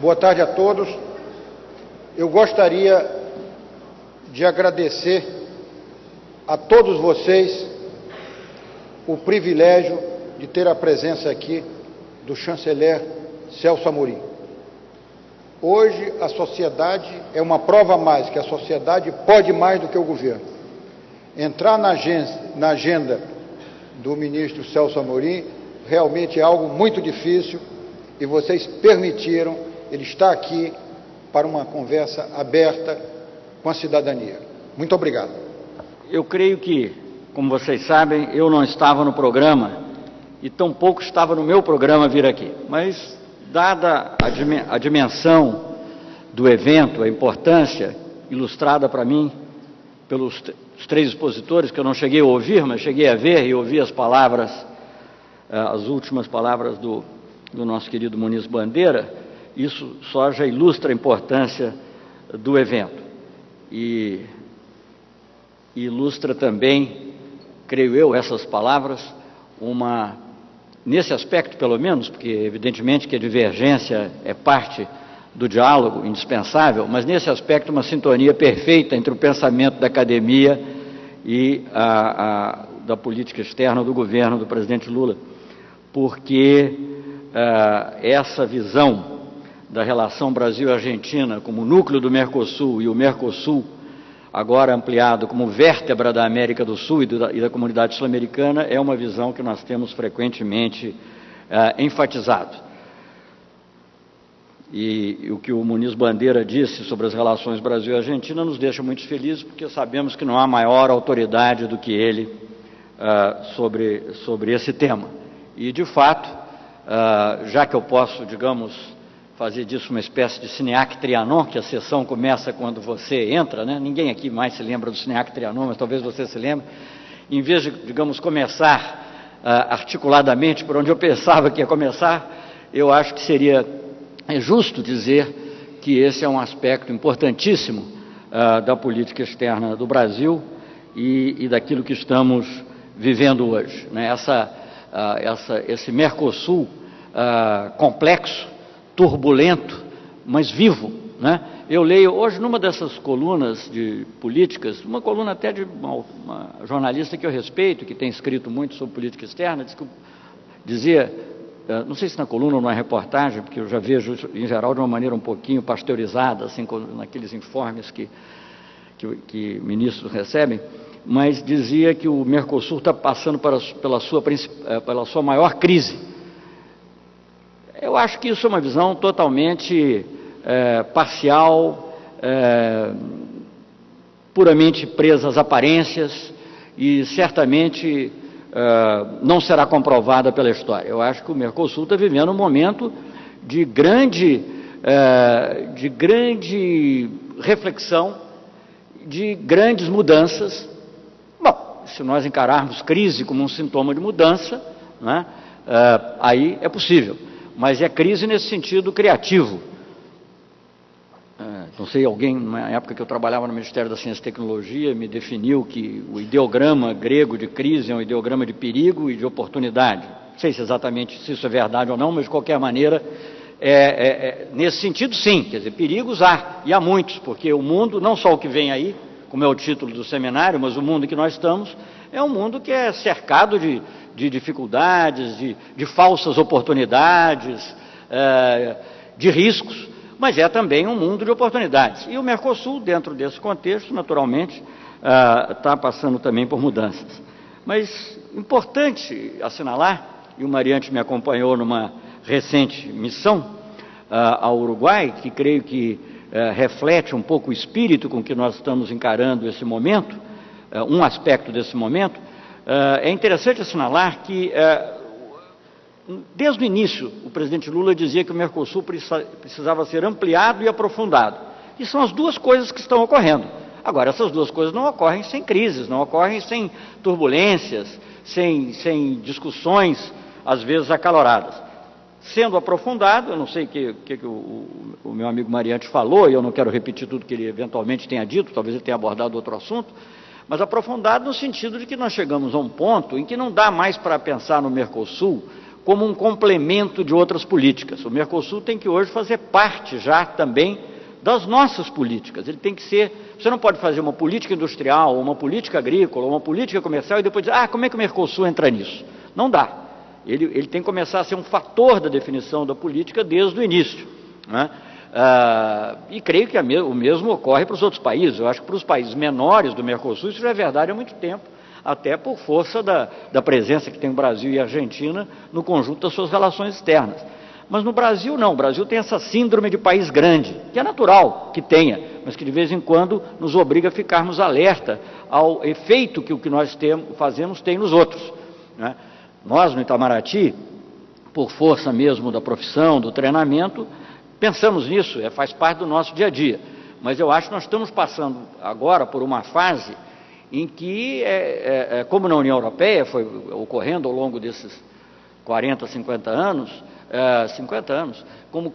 Boa tarde a todos. Eu gostaria de agradecer a todos vocês o privilégio de ter a presença aqui do chanceler Celso Amorim. Hoje a sociedade é uma prova a mais que a sociedade pode mais do que o governo. Entrar na agenda do ministro Celso Amorim realmente é algo muito difícil e vocês permitiram ele estar aqui para uma conversa aberta com a cidadania. Muito obrigado. Eu creio que, como vocês sabem, eu não estava no programa e tampouco estava no meu programa vir aqui, mas dada a dimensão do evento, a importância ilustrada para mim pelos três expositores, que eu não cheguei a ouvir, mas cheguei a ver e ouvir as palavras, as últimas palavras do nosso querido Muniz Bandeira, isso só já ilustra a importância do evento. E ilustra também, creio eu, essas palavras, nesse aspecto pelo menos, porque evidentemente que a divergência é parte do diálogo indispensável, mas nesse aspecto uma sintonia perfeita entre o pensamento da academia e da política externa do governo do presidente Lula, porque essa visão da relação Brasil-Argentina como núcleo do Mercosul e o Mercosul agora ampliado como vértebra da América do Sul e da comunidade sul-americana é uma visão que nós temos frequentemente enfatizado. E o que o Muniz Bandeira disse sobre as relações Brasil e Argentina nos deixa muito felizes, porque sabemos que não há maior autoridade do que ele sobre esse tema. E, de fato, já que eu posso, digamos, fazer disso uma espécie de Cineac Trianon, que a sessão começa quando você entra, né? Ninguém aqui mais se lembra do Cineac Trianon, mas talvez você se lembre. Em vez de, digamos, começar articuladamente por onde eu pensava que ia começar, eu acho que seria justo dizer que esse é um aspecto importantíssimo da política externa do Brasil e daquilo que estamos vivendo hoje, né? Esse Mercosul complexo, turbulento, mas vivo, né? Eu leio hoje numa dessas colunas de políticas, uma coluna até de uma jornalista que eu respeito, que tem escrito muito sobre política externa, dizia, não sei se na coluna ou na reportagem, porque eu já vejo em geral de uma maneira um pouquinho pasteurizada, assim, naqueles informes que ministros recebem, mas dizia que o Mercosul está passando pela sua maior crise. Eu acho que isso é uma visão totalmente parcial, puramente presa às aparências e certamente não será comprovada pela história. Eu acho que o Mercosul está vivendo um momento de grande reflexão, de grandes mudanças. Bom, se nós encararmos crise como um sintoma de mudança, né, aí é possível. Mas é crise nesse sentido criativo. Não sei, alguém, na época que eu trabalhava no Ministério da Ciência e Tecnologia, me definiu que o ideograma grego de crise é um ideograma de perigo e de oportunidade. Não sei se exatamente se isso é verdade ou não, mas de qualquer maneira, nesse sentido sim, quer dizer, perigos há, e há muitos, porque o mundo, não só o que vem aí, como é o título do seminário, mas o mundo em que nós estamos, é um mundo que é cercado de dificuldades, de falsas oportunidades, de riscos, mas é também um mundo de oportunidades. E o Mercosul, dentro desse contexto, naturalmente, está passando também por mudanças. Mas importante assinalar, e o Mariante me acompanhou numa recente missão ao Uruguai, que creio que reflete um pouco o espírito com que nós estamos encarando esse momento, um aspecto desse momento. É interessante assinalar que, desde o início, o presidente Lula dizia que o Mercosul precisava ser ampliado e aprofundado. E são as duas coisas que estão ocorrendo. Agora, essas duas coisas não ocorrem sem crises, não ocorrem sem turbulências, sem discussões, às vezes acaloradas. Sendo aprofundado, eu não sei o que o meu amigo Mariante falou, e eu não quero repetir tudo que ele eventualmente tenha dito, talvez ele tenha abordado outro assunto, mas aprofundado no sentido de que nós chegamos a um ponto em que não dá mais para pensar no Mercosul como um complemento de outras políticas. O Mercosul tem que hoje fazer parte já também das nossas políticas. Ele tem que ser... Você não pode fazer uma política industrial, uma política agrícola, uma política comercial e depois dizer, como é que o Mercosul entra nisso? Não dá. Ele tem que começar a ser um fator da definição da política desde o início, né? E creio que o mesmo ocorre para os outros países. Eu acho que para os países menores do Mercosul isso já é verdade há muito tempo, até por força da presença que tem o Brasil e a Argentina no conjunto das suas relações externas. Mas no Brasil não, o Brasil tem essa síndrome de país grande, que é natural que tenha, mas que de vez em quando nos obriga a ficarmos alerta ao efeito que o que nós fazemos tem nos outros, né? Nós, no Itamaraty, por força mesmo da profissão, do treinamento, pensamos nisso, faz parte do nosso dia a dia. Mas eu acho que nós estamos passando agora por uma fase em que, como na União Europeia, foi ocorrendo ao longo desses 40, 50 anos, como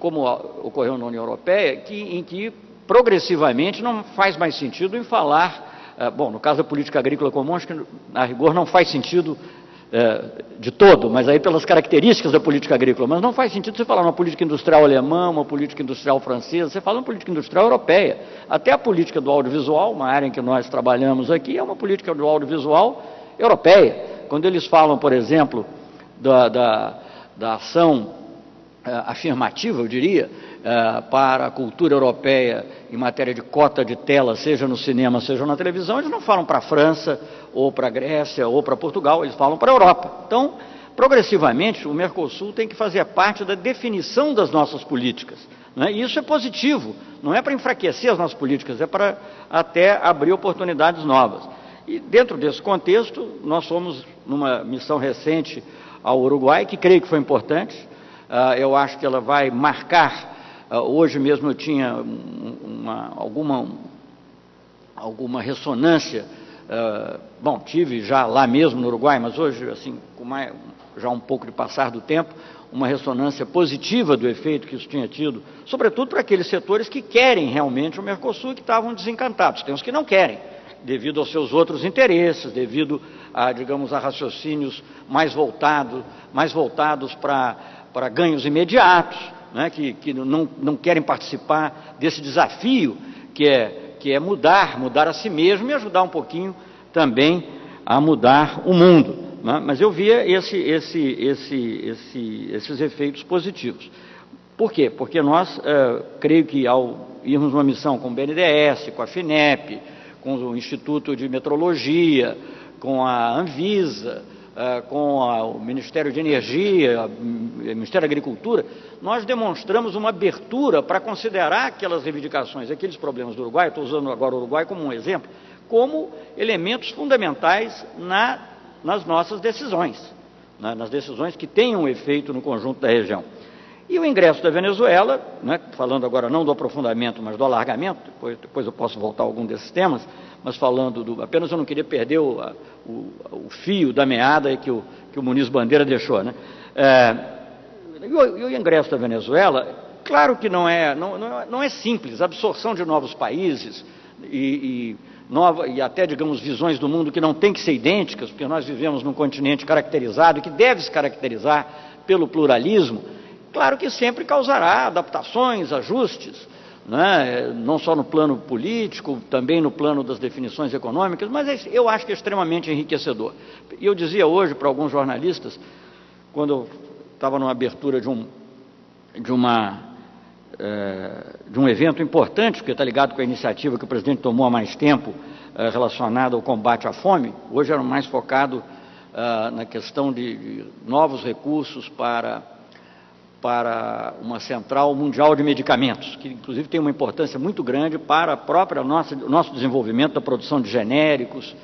ocorreu na União Europeia, em que progressivamente não faz mais sentido em falar, no caso da política agrícola comum, acho que a rigor não faz sentido de todo, mas aí pelas características da política agrícola, mas não faz sentido você falar uma política industrial alemã, uma política industrial francesa, você fala uma política industrial europeia. Até a política do audiovisual, uma área em que nós trabalhamos aqui, é uma política do audiovisual europeia. Quando eles falam, por exemplo, da ação afirmativa, eu diria, para a cultura europeia em matéria de cota de tela, seja no cinema, seja na televisão, eles não falam para a França, ou para a Grécia, ou para Portugal, eles falam para a Europa. Então, progressivamente, o Mercosul tem que fazer parte da definição das nossas políticas, né? E isso é positivo, não é para enfraquecer as nossas políticas, é para até abrir oportunidades novas. E dentro desse contexto, nós fomos numa missão recente ao Uruguai, que creio que foi importante. Eu acho que ela vai marcar, hoje mesmo eu tinha alguma ressonância, tive já lá mesmo no Uruguai, mas hoje, assim, já um pouco de passar do tempo, uma ressonância positiva do efeito que isso tinha tido, sobretudo para aqueles setores que querem realmente o Mercosul e que estavam desencantados. Tem os que não querem, devido aos seus outros interesses, devido a, digamos, a raciocínios mais voltados para ganhos imediatos, né, que não querem participar desse desafio que é mudar a si mesmo e ajudar um pouquinho também a mudar o mundo, né? Mas eu via esses efeitos positivos. Por quê? Porque nós, creio que ao irmos numa missão com o BNDES, com a FINEP, com o Instituto de Metrologia, com a Anvisa, com o Ministério de Energia, o Ministério da Agricultura, nós demonstramos uma abertura para considerar aquelas reivindicações, aqueles problemas do Uruguai, estou usando agora o Uruguai como um exemplo, como elementos fundamentais nas nossas decisões, né, nas decisões que tenham um efeito no conjunto da região. E o ingresso da Venezuela, né, falando agora não do aprofundamento, mas do alargamento, depois eu posso voltar a algum desses temas, mas falando apenas eu não queria perder o fio da meada que o Muniz Bandeira deixou, né? E o ingresso da Venezuela, claro que não é simples, a absorção de novos países e até, digamos, visões do mundo que não tem que ser idênticas, porque nós vivemos num continente caracterizado, que deve se caracterizar pelo pluralismo, claro que sempre causará adaptações, ajustes, né? Não só no plano político, também no plano das definições econômicas, mas eu acho que é extremamente enriquecedor. E eu dizia hoje para alguns jornalistas, quando eu estava numa abertura de um evento importante, porque está ligado com a iniciativa que o presidente tomou há mais tempo, relacionada ao combate à fome, hoje era mais focado na questão de novos recursos para uma central mundial de medicamentos, que inclusive tem uma importância muito grande para o nosso desenvolvimento da produção de genéricos.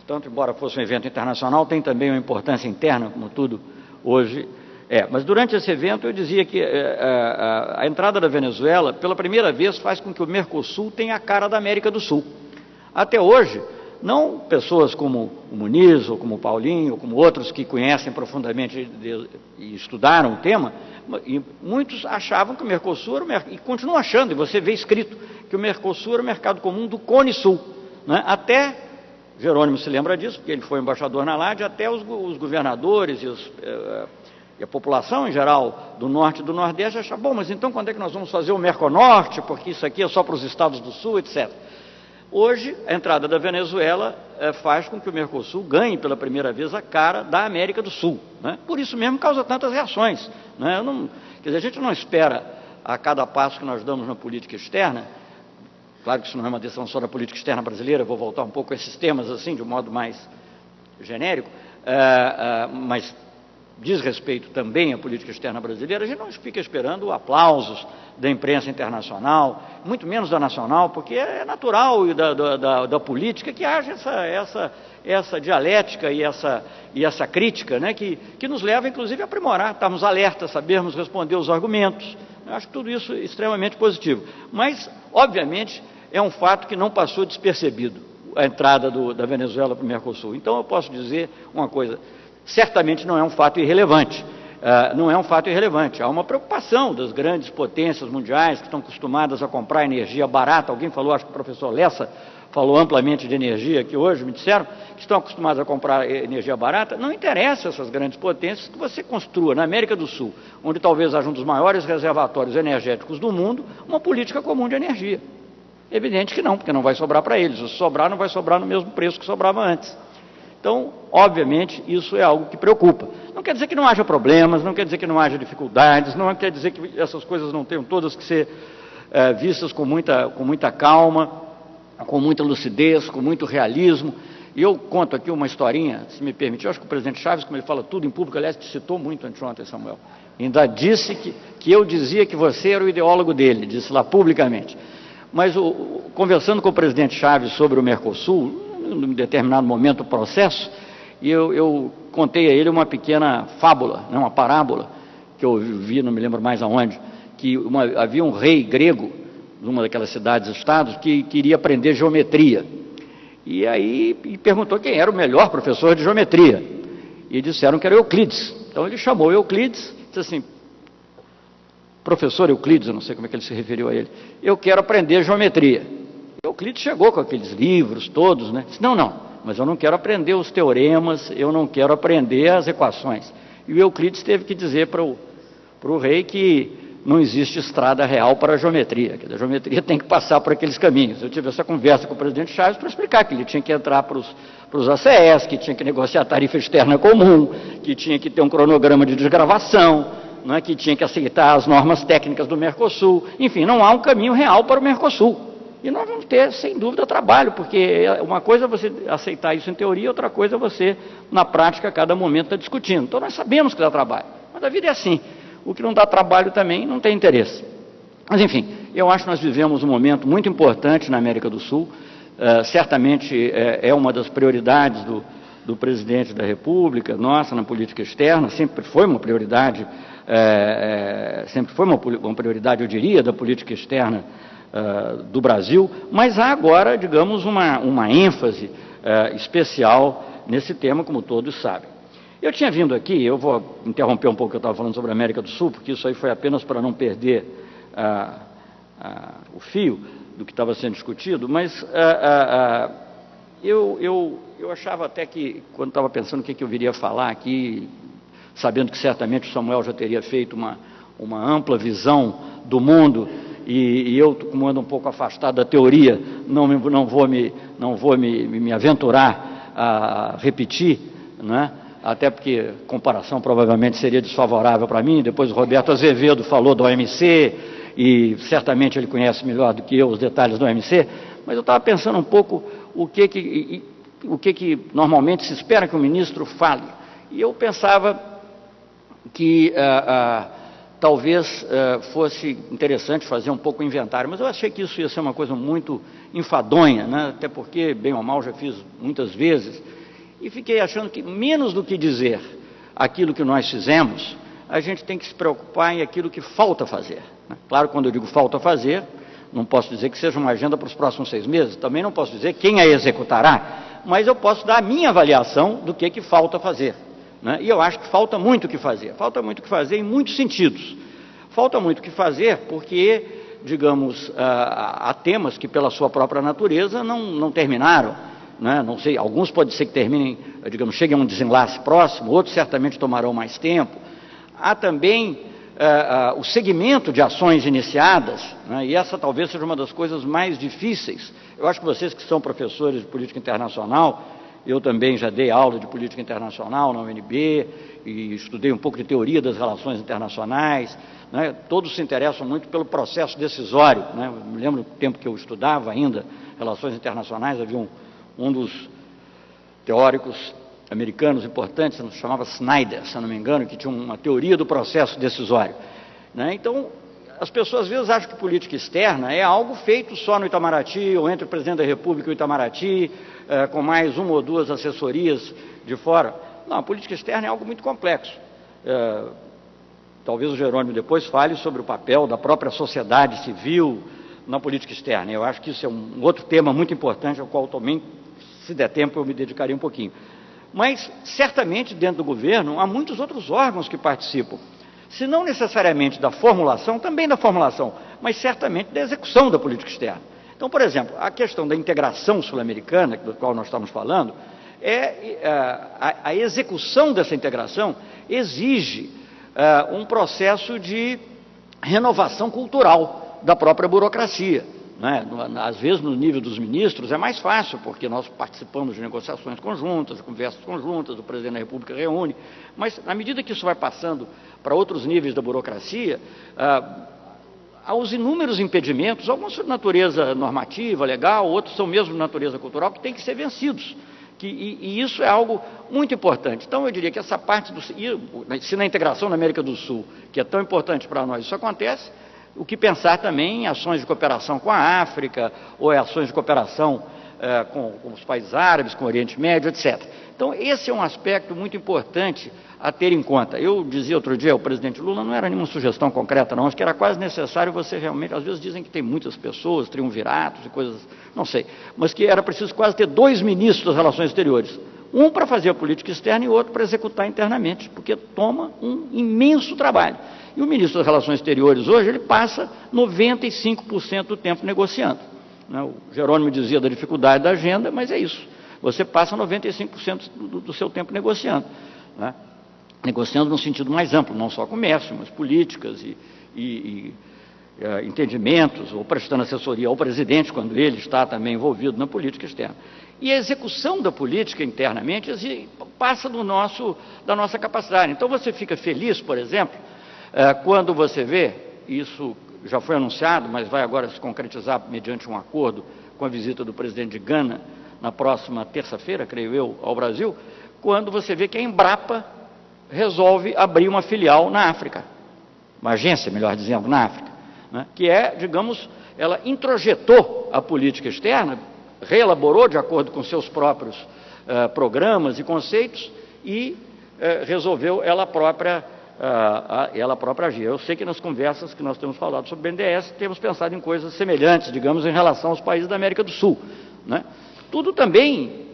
Tanto, embora fosse um evento internacional, tem também uma importância interna, como tudo hoje é. Mas durante esse evento eu dizia que a entrada da Venezuela, pela primeira vez, faz com que o Mercosul tenha a cara da América do Sul. Até hoje, não pessoas como o Muniz, ou como o Paulinho, ou como outros que conhecem profundamente e estudaram o tema, e muitos achavam que o Mercosul era e continuam achando, e você vê escrito, que o Mercosul era o mercado comum do Cone Sul, né? Até, Jerônimo se lembra disso, porque ele foi embaixador na LAD, até os governadores E a população, em geral, do Norte e do Nordeste, acha, bom, mas então quando é que nós vamos fazer o Merconorte, porque isso aqui é só para os estados do Sul, etc. Hoje, a entrada da Venezuela faz com que o Mercosul ganhe pela primeira vez a cara da América do Sul, né? Por isso mesmo causa tantas reações, né? Quer dizer, a gente não espera, a cada passo que nós damos na política externa, claro que isso não é uma decisão só da política externa brasileira, eu vou voltar um pouco a esses temas assim, de um modo mais genérico, mas diz respeito também à política externa brasileira, a gente não fica esperando aplausos da imprensa internacional, muito menos da nacional, porque é natural da política que haja essa dialética e essa crítica, né, que nos leva, inclusive, a aprimorar, estarmos alertas, sabermos responder os argumentos. Eu acho tudo isso extremamente positivo. Mas, obviamente, é um fato que não passou despercebido, a entrada da Venezuela para o Mercosul. Então, eu posso dizer uma coisa: certamente não é um fato irrelevante. Não é um fato irrelevante. Há uma preocupação das grandes potências mundiais que estão acostumadas a comprar energia barata. Alguém falou, acho que o professor Lessa falou amplamente de energia aqui hoje, me disseram que estão acostumados a comprar energia barata. Não interessa essas grandes potências que você construa na América do Sul, onde talvez haja um dos maiores reservatórios energéticos do mundo, uma política comum de energia. Evidente que não, porque não vai sobrar para eles. Se sobrar, não vai sobrar no mesmo preço que sobrava antes. Então, obviamente, isso é algo que preocupa. Não quer dizer que não haja problemas, não quer dizer que não haja dificuldades, não quer dizer que essas coisas não tenham todas que ser vistas com muita calma, com muita lucidez, com muito realismo. E eu conto aqui uma historinha, se me permitir. Eu acho que o presidente Chaves, como ele fala tudo em público, aliás, te citou muito anteontem, Samuel, ainda disse que eu dizia que você era o ideólogo dele, disse lá publicamente. Mas, conversando com o presidente Chaves sobre o Mercosul, em determinado momento do processo, e eu contei a ele uma pequena fábula, né, uma parábola, que eu vi, não me lembro mais aonde, que havia um rei grego, numa daquelas cidades-estados, que queria aprender geometria. E aí perguntou quem era o melhor professor de geometria. E disseram que era Euclides. Então ele chamou Euclides, disse assim: professor Euclides, eu não sei como é que ele se referiu a ele, eu quero aprender geometria. Euclides chegou com aqueles livros todos, né? Disse, não, mas eu não quero aprender os teoremas, eu não quero aprender as equações. E o Euclides teve que dizer para o rei que não existe estrada real para a geometria, que a geometria tem que passar por aqueles caminhos. Eu tive essa conversa com o presidente Chaves para explicar que ele tinha que entrar para os ACS, que tinha que negociar a tarifa externa comum, que tinha que ter um cronograma de desgravação, né, que tinha que aceitar as normas técnicas do Mercosul. Enfim, não há um caminho real para o Mercosul. E nós vamos ter, sem dúvida, trabalho, porque uma coisa é você aceitar isso em teoria, outra coisa é você, na prática, a cada momento está discutindo. Então nós sabemos que dá trabalho, mas a vida é assim. O que não dá trabalho também não tem interesse. Mas, enfim, eu acho que nós vivemos um momento muito importante na América do Sul. Certamente é uma das prioridades do presidente da República, nossa, na política externa, sempre foi uma prioridade, eu diria, da política externa do Brasil, mas há agora, digamos, uma ênfase especial nesse tema, como todos sabem. Eu tinha vindo aqui, eu vou interromper um pouco o que eu estava falando sobre a América do Sul, porque isso aí foi apenas para não perder o fio do que estava sendo discutido, mas eu achava até que, quando estava pensando o que eu viria falar aqui, sabendo que certamente o Samuel já teria feito uma ampla visão do mundo, e eu, como ando um pouco afastado da teoria, não vou me aventurar a repetir, né? Até porque comparação provavelmente seria desfavorável para mim. Depois o Roberto Azevedo falou do OMC, e certamente ele conhece melhor do que eu os detalhes do OMC, mas eu estava pensando um pouco o que normalmente se espera que o ministro fale. E eu pensava que talvez fosse interessante fazer um pouco o inventário, mas eu achei que isso ia ser uma coisa muito enfadonha, né? Até porque, bem ou mal, já fiz muitas vezes, e fiquei achando que, menos do que dizer aquilo que nós fizemos, a gente tem que se preocupar em aquilo que falta fazer, né? Claro, quando eu digo falta fazer, não posso dizer que seja uma agenda para os próximos 6 meses, também não posso dizer quem a executará, mas eu posso dar a minha avaliação do que falta fazer, né? E eu acho que falta muito o que fazer em muitos sentidos. Falta muito o que fazer porque, digamos, há temas que pela sua própria natureza não terminaram, né? Não sei, alguns pode ser que terminem, digamos, cheguem a um desenlace próximo, outros certamente tomarão mais tempo. há também o segmento de ações iniciadas, né, e essa talvez seja uma das coisas mais difíceis. Eu acho que vocês que são professores de política internacional, eu também já dei aula de política internacional na UNB e estudei um pouco de teoria das relações internacionais, né, todos se interessam muito pelo processo decisório, né. Eu me lembro do tempo que eu estudava ainda relações internacionais, havia um dos teóricos americanos importantes, se chamava Snyder, se eu não me engano, que tinha uma teoria do processo decisório, né? Então, as pessoas às vezes acham que política externa é algo feito só no Itamaraty, ou entre o presidente da República e o Itamaraty, com mais uma ou duas assessorias de fora. Não, a política externa é algo muito complexo. Talvez o Jerônimo depois fale sobre o papel da própria sociedade civil na política externa. Eu acho que isso é um outro tema muito importante, ao qual também, se der tempo, eu me dedicaria um pouquinho. Mas, certamente, dentro do governo, há muitos outros órgãos que participam, se não necessariamente da formulação, também da formulação, mas certamente da execução da política externa. Então, por exemplo, a questão da integração sul-americana, do qual nós estamos falando, a execução dessa integração exige um processo de renovação cultural da própria burocracia. Né? Às vezes, no nível dos ministros, é mais fácil, porque nós participamos de negociações conjuntas, de conversas conjuntas, o presidente da República reúne, mas, na medida que isso vai passando para outros níveis da burocracia, há os inúmeros impedimentos, alguns são de natureza normativa, legal, outros são mesmo de natureza cultural, que têm que ser vencidos. E isso é algo muito importante. Então, eu diria que essa parte, se na integração na América do Sul, que é tão importante para nós, isso acontece, o que pensar também em ações de cooperação com a África, ou ações de cooperação com os países árabes, com o Oriente Médio, etc. Então, esse é um aspecto muito importante a ter em conta. Eu dizia outro dia ao presidente Lula, não era nenhuma sugestão concreta não, acho que era quase necessário você realmente, às vezes dizem que tem muitas pessoas, triunviratos e coisas, não sei, mas que era preciso quase ter 2 ministros das relações exteriores. Um para fazer a política externa e outro para executar internamente, porque toma um imenso trabalho. E o ministro das Relações Exteriores hoje, ele passa 95% do tempo negociando. O Jerônimo dizia da dificuldade da agenda, mas é isso. Você passa 95% do seu tempo negociando. Né? Negociando no sentido mais amplo, não só comércio, mas políticas e entendimentos, ou prestando assessoria ao presidente, quando ele está também envolvido na política externa. E a execução da política internamente passa da nossa capacidade. Então, você fica feliz, por exemplo, quando você vê, isso já foi anunciado, mas vai agora se concretizar mediante um acordo com a visita do presidente de Gana, na próxima terça-feira, creio eu, ao Brasil, quando você vê que a Embrapa resolve abrir uma filial na África, uma agência, melhor dizendo, na África, né, que digamos, ela introjetou a política externa, reelaborou de acordo com seus próprios programas e conceitos e resolveu ela própria agir. Eu sei que nas conversas que nós temos falado sobre o BNDES, temos pensado em coisas semelhantes, digamos, em relação aos países da América do Sul. Né? Tudo também,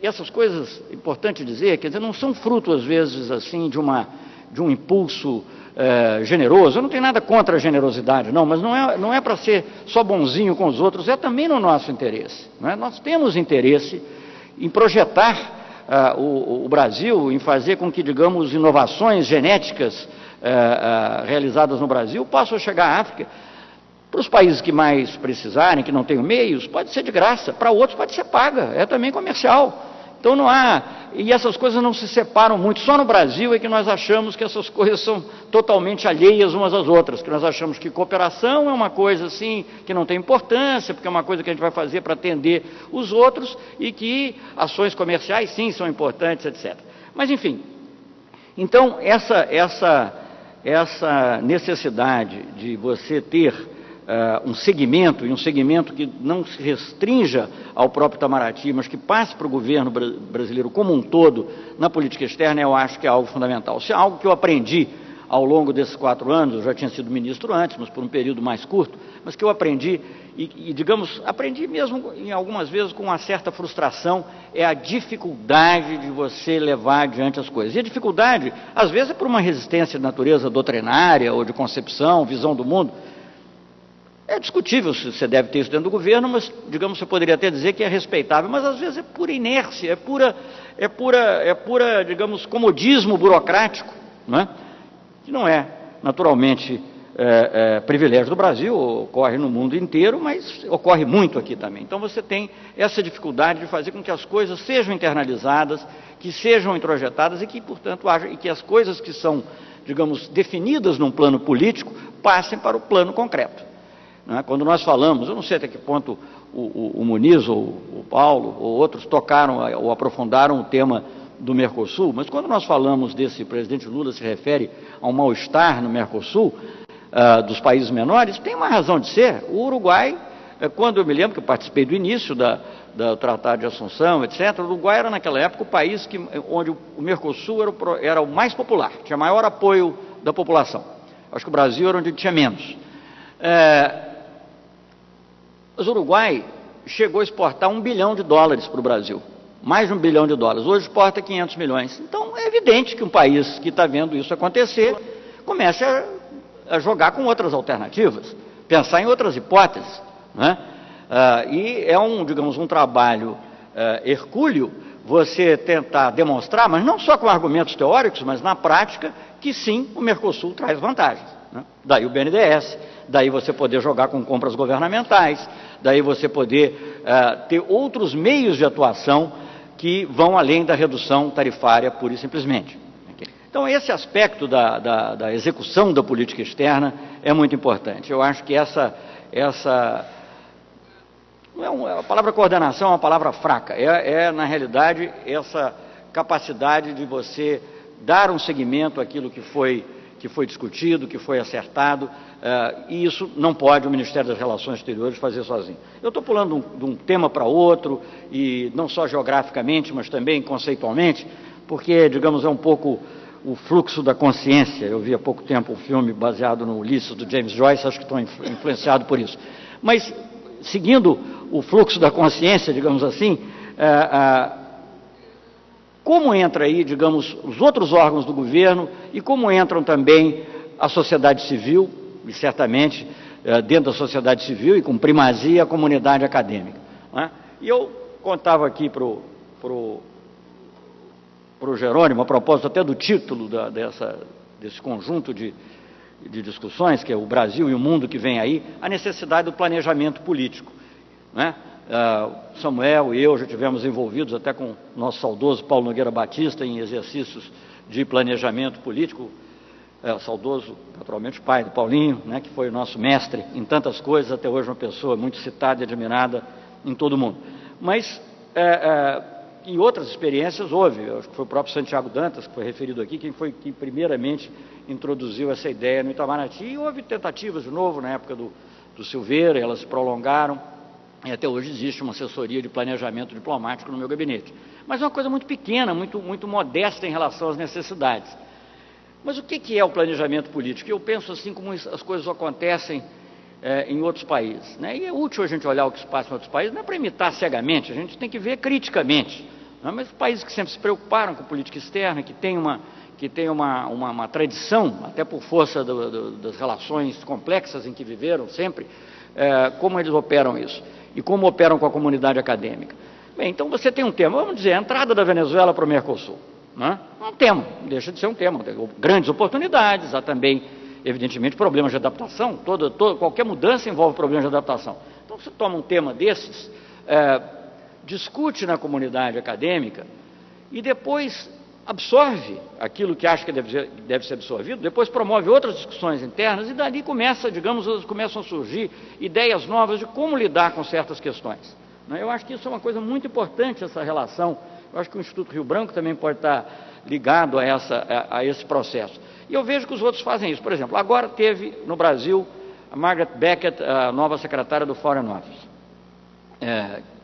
essas coisas, importante dizer, quer dizer, não são fruto, às vezes, assim, de um impulso generoso. Eu não tenho nada contra a generosidade, não, mas não é para ser só bonzinho com os outros, é também no nosso interesse. Né? Nós temos interesse em projetar o Brasil, em fazer com que, digamos, inovações genéticas realizadas no Brasil possam chegar à África. Para os países que mais precisarem, que não tenham meios, pode ser de graça, para outros pode ser paga, é também comercial. Então não há, e essas coisas não se separam muito, só no Brasil é que nós achamos que essas coisas são totalmente alheias umas às outras, que nós achamos que cooperação é uma coisa assim, que não tem importância, porque é uma coisa que a gente vai fazer para atender os outros, e que ações comerciais sim são importantes, etc. Mas enfim, então essa necessidade de você ter um segmento, e um segmento que não se restrinja ao próprio Itamaraty, mas que passe para o governo brasileiro como um todo na política externa, eu acho que é algo fundamental. Isso é algo que eu aprendi ao longo desses 4 anos, eu já tinha sido ministro antes, mas por um período mais curto, mas que eu aprendi, digamos, aprendi mesmo em algumas vezes com uma certa frustração, é a dificuldade de você levar adiante as coisas. E a dificuldade, às vezes, é por uma resistência de natureza doutrinária ou de concepção, visão do mundo. É discutível se você deve ter isso dentro do governo, mas, digamos, você poderia até dizer que é respeitável, mas às vezes é pura inércia, é pura, digamos, comodismo burocrático, não é? que não é, naturalmente, privilégio do Brasil, ocorre no mundo inteiro, mas ocorre muito aqui também. Então você tem essa dificuldade de fazer com que as coisas sejam internalizadas, que sejam introjetadas e que, portanto, e que as coisas que são, digamos, definidas num plano político, passem para o plano concreto. Não é? Quando nós falamos, eu não sei até que ponto o Muniz, ou o Paulo, ou outros tocaram ou aprofundaram o tema do Mercosul, mas quando nós falamos desse, o presidente Lula se refere a um mal-estar no Mercosul, dos países menores, tem uma razão de ser. O Uruguai, quando eu me lembro que eu participei do início do Tratado de Assunção, etc., o Uruguai era naquela época o país onde o Mercosul era o mais popular, tinha maior apoio da população. Acho que o Brasil era onde tinha menos. Mas o Uruguai chegou a exportar $1 bilhão para o Brasil, mais de $1 bilhão. Hoje exporta 500 milhões. Então é evidente que um país que está vendo isso acontecer comece a jogar com outras alternativas, pensar em outras hipóteses, né? E é digamos, um trabalho hercúleo você tentar demonstrar, mas não só com argumentos teóricos, mas na prática, que sim, o Mercosul traz vantagens, né? Daí o BNDES, daí você poder jogar com compras governamentais, daí você poder ter outros meios de atuação que vão além da redução tarifária pura e simplesmente. Então, esse aspecto da execução da política externa é muito importante. Eu acho que a palavra coordenação é uma palavra fraca, na realidade, essa capacidade de você dar um seguimento àquilo que foi discutido, que foi acertado, e isso não pode o Ministério das Relações Exteriores fazer sozinho. Eu estou pulando de um tema para outro, e não só geograficamente, mas também conceitualmente, porque, digamos, é um pouco o fluxo da consciência. Eu vi há pouco tempo um filme baseado no Ulisses, do James Joyce, acho que estou influenciado por isso. Mas, seguindo o fluxo da consciência, digamos assim, como entra aí, digamos, os outros órgãos do governo e como entram também a sociedade civil, e certamente dentro da sociedade civil e com primazia a comunidade acadêmica, né? E eu contava aqui para o Jerônimo, a propósito até do título desse conjunto de discussões, que é o Brasil e o mundo que vem aí, a necessidade do planejamento político, né? Samuel e eu já tivemos envolvidos até com o nosso saudoso Paulo Nogueira Batista em exercícios de planejamento político, saudoso, naturalmente, pai do Paulinho, né, que foi o nosso mestre em tantas coisas, até hoje uma pessoa muito citada e admirada em todo o mundo. Mas em outras experiências houve, acho que foi o próprio Santiago Dantas, que foi referido aqui, quem foi que primeiramente introduziu essa ideia no Itamaraty, e houve tentativas de novo na época do Silveira, elas se prolongaram, e até hoje existe uma assessoria de planejamento diplomático no meu gabinete. Mas é uma coisa muito pequena, muito modesta em relação às necessidades. Mas o que é o planejamento político? Eu penso assim como as coisas acontecem em outros países, né? E é útil a gente olhar o que se passa em outros países, não é para imitar cegamente, a gente tem que ver criticamente, né? Mas países que sempre se preocuparam com política externa, que tem uma tradição, até por força das relações complexas em que viveram sempre, como eles operam isso e como operam com a comunidade acadêmica. Bem, então você tem um tema, vamos dizer, a entrada da Venezuela para o Mercosul, né? Um tema, deixa de ser um tema, grandes oportunidades, há também, evidentemente, problemas de adaptação, qualquer mudança envolve problemas de adaptação. Então você toma um tema desses, discute na comunidade acadêmica e depois absorve aquilo que acha que deve ser absorvido, depois promove outras discussões internas e dali começam a surgir ideias novas de como lidar com certas questões. Eu acho que isso é uma coisa muito importante, essa relação. Eu acho que o Instituto Rio Branco também pode estar ligado a esse processo. E eu vejo que os outros fazem isso. Por exemplo, agora teve no Brasil a Margaret Beckett, a nova secretária do Foreign Office,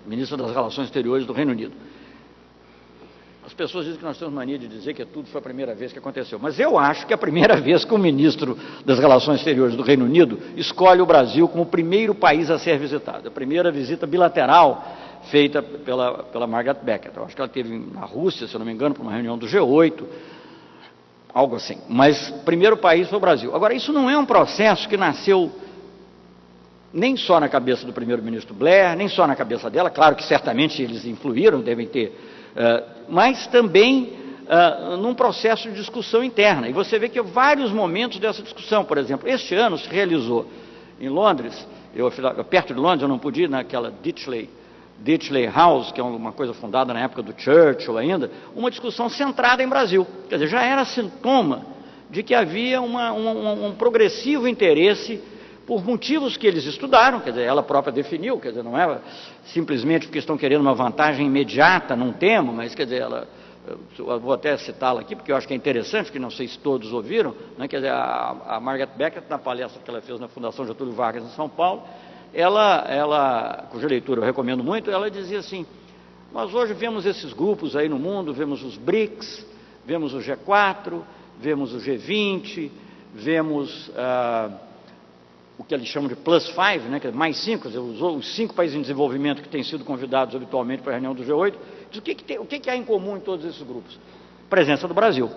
ministra das Relações Exteriores do Reino Unido. As pessoas dizem que nós temos mania de dizer que tudo foi a primeira vez que aconteceu, mas eu acho que é a primeira vez que o ministro das Relações Exteriores do Reino Unido escolhe o Brasil como o primeiro país a ser visitado, a primeira visita bilateral feita pela Margaret Beckett. Eu acho que ela esteve na Rússia, se eu não me engano, para uma reunião do G8, algo assim, mas o primeiro país foi o Brasil. Agora, isso não é um processo que nasceu nem só na cabeça do primeiro-ministro Blair, nem só na cabeça dela, claro que certamente eles influíram, devem ter, mas também num processo de discussão interna. E você vê que há vários momentos dessa discussão. Por exemplo, este ano se realizou em Londres, perto de Londres, eu não pude ir naquela Ditchley House, que é uma coisa fundada na época do Churchill ainda, uma discussão centrada em Brasil. Quer dizer, já era sintoma de que havia um progressivo interesse por motivos que eles estudaram, quer dizer, ela própria definiu, quer dizer, não é simplesmente porque estão querendo uma vantagem imediata num tema, mas, quer dizer, eu vou até citá-la aqui, porque eu acho que é interessante, porque não sei se todos ouviram, né, quer dizer, a Margaret Beckett, na palestra que ela fez na Fundação Getúlio Vargas, em São Paulo, cuja leitura eu recomendo muito, ela dizia assim: nós hoje vemos esses grupos aí no mundo, vemos os BRICS, vemos o G4, vemos o G20, vemos o que eles chamam de Plus 5, né, que é mais 5, os 5 países em desenvolvimento que têm sido convidados habitualmente para a reunião do G8. O que há em comum em todos esses grupos? Presença do Brasil.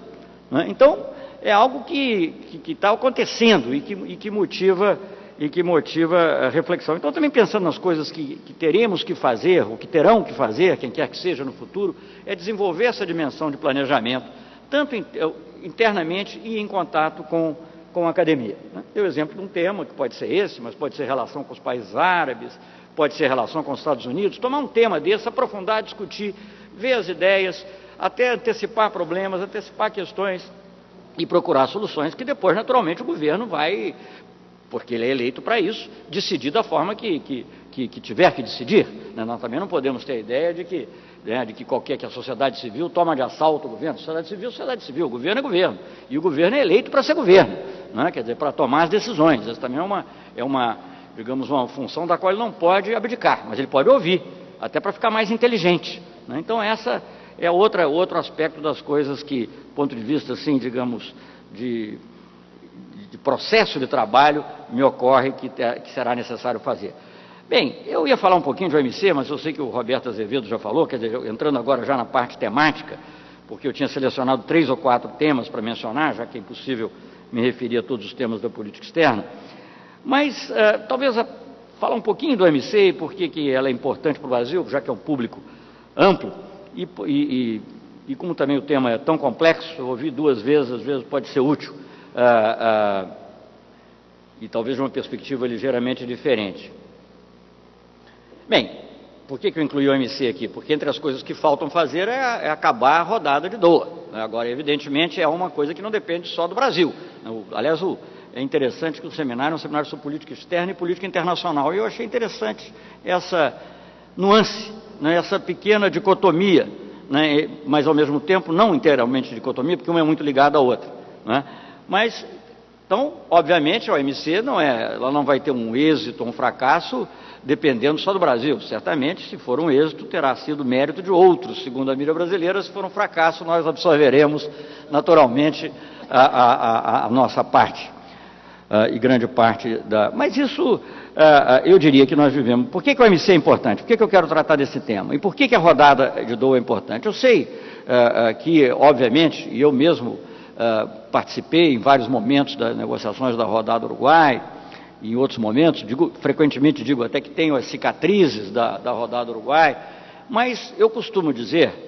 Né? Então, é algo que está acontecendo e que motiva a reflexão. Então, também pensando nas coisas que teremos que fazer, ou que terão que fazer, quem quer que seja no futuro, é desenvolver essa dimensão de planejamento, tanto internamente e em contato com a academia. Né? Deu exemplo de um tema que pode ser esse, mas pode ser relação com os países árabes, pode ser relação com os Estados Unidos. Tomar um tema desse, aprofundar, discutir, ver as ideias, até antecipar problemas, antecipar questões e procurar soluções que depois, naturalmente, o governo vai, porque ele é eleito para isso, decidir da forma que tiver que decidir. Né? Nós também não podemos ter a ideia de que a sociedade civil toma de assalto o governo. Sociedade civil, o governo é governo. E o governo é eleito para ser governo, né? Quer dizer, para tomar as decisões. Essa também é uma função da qual ele não pode abdicar, mas ele pode ouvir, até para ficar mais inteligente. Né? Então, essa é outro aspecto das coisas que, do ponto de vista, assim, digamos, de processo de trabalho, me ocorre que será necessário fazer. Bem, eu ia falar um pouquinho de OMC, mas eu sei que o Roberto Azevedo já falou, quer dizer, entrando agora já na parte temática, porque eu tinha selecionado 3 ou 4 temas para mencionar, já que é impossível me referir a todos os temas da política externa, mas talvez falar um pouquinho do OMC e por que ela é importante para o Brasil, já que é um público amplo, e como também o tema é tão complexo, eu ouvi 2 vezes, às vezes pode ser útil, e talvez de uma perspectiva ligeiramente diferente. Bem, por que eu incluí o OMC aqui? Porque entre as coisas que faltam fazer é acabar a rodada de Doha. Agora, evidentemente, é uma coisa que não depende só do Brasil. Aliás, é interessante que o seminário é um seminário sobre política externa e política internacional. E eu achei interessante essa nuance, né, essa pequena dicotomia, né, mas ao mesmo tempo não inteiramente dicotomia, porque uma é muito ligada à outra. Né? Mas, então, obviamente, a OMC ela não vai ter um êxito, um fracasso, dependendo só do Brasil. Certamente, se for um êxito, terá sido mérito de outros, segundo a mídia brasileira. Se for um fracasso, nós absorveremos naturalmente a nossa parte, e grande parte da... Mas isso, eu diria que nós vivemos... Por que o OMC é importante? Por que eu quero tratar desse tema? E por que a rodada de Doha é importante? Eu sei que, obviamente, e eu mesmo participei em vários momentos das negociações da rodada Uruguai, em outros momentos, frequentemente digo até que tenho as cicatrizes da rodada Uruguai, mas eu costumo dizer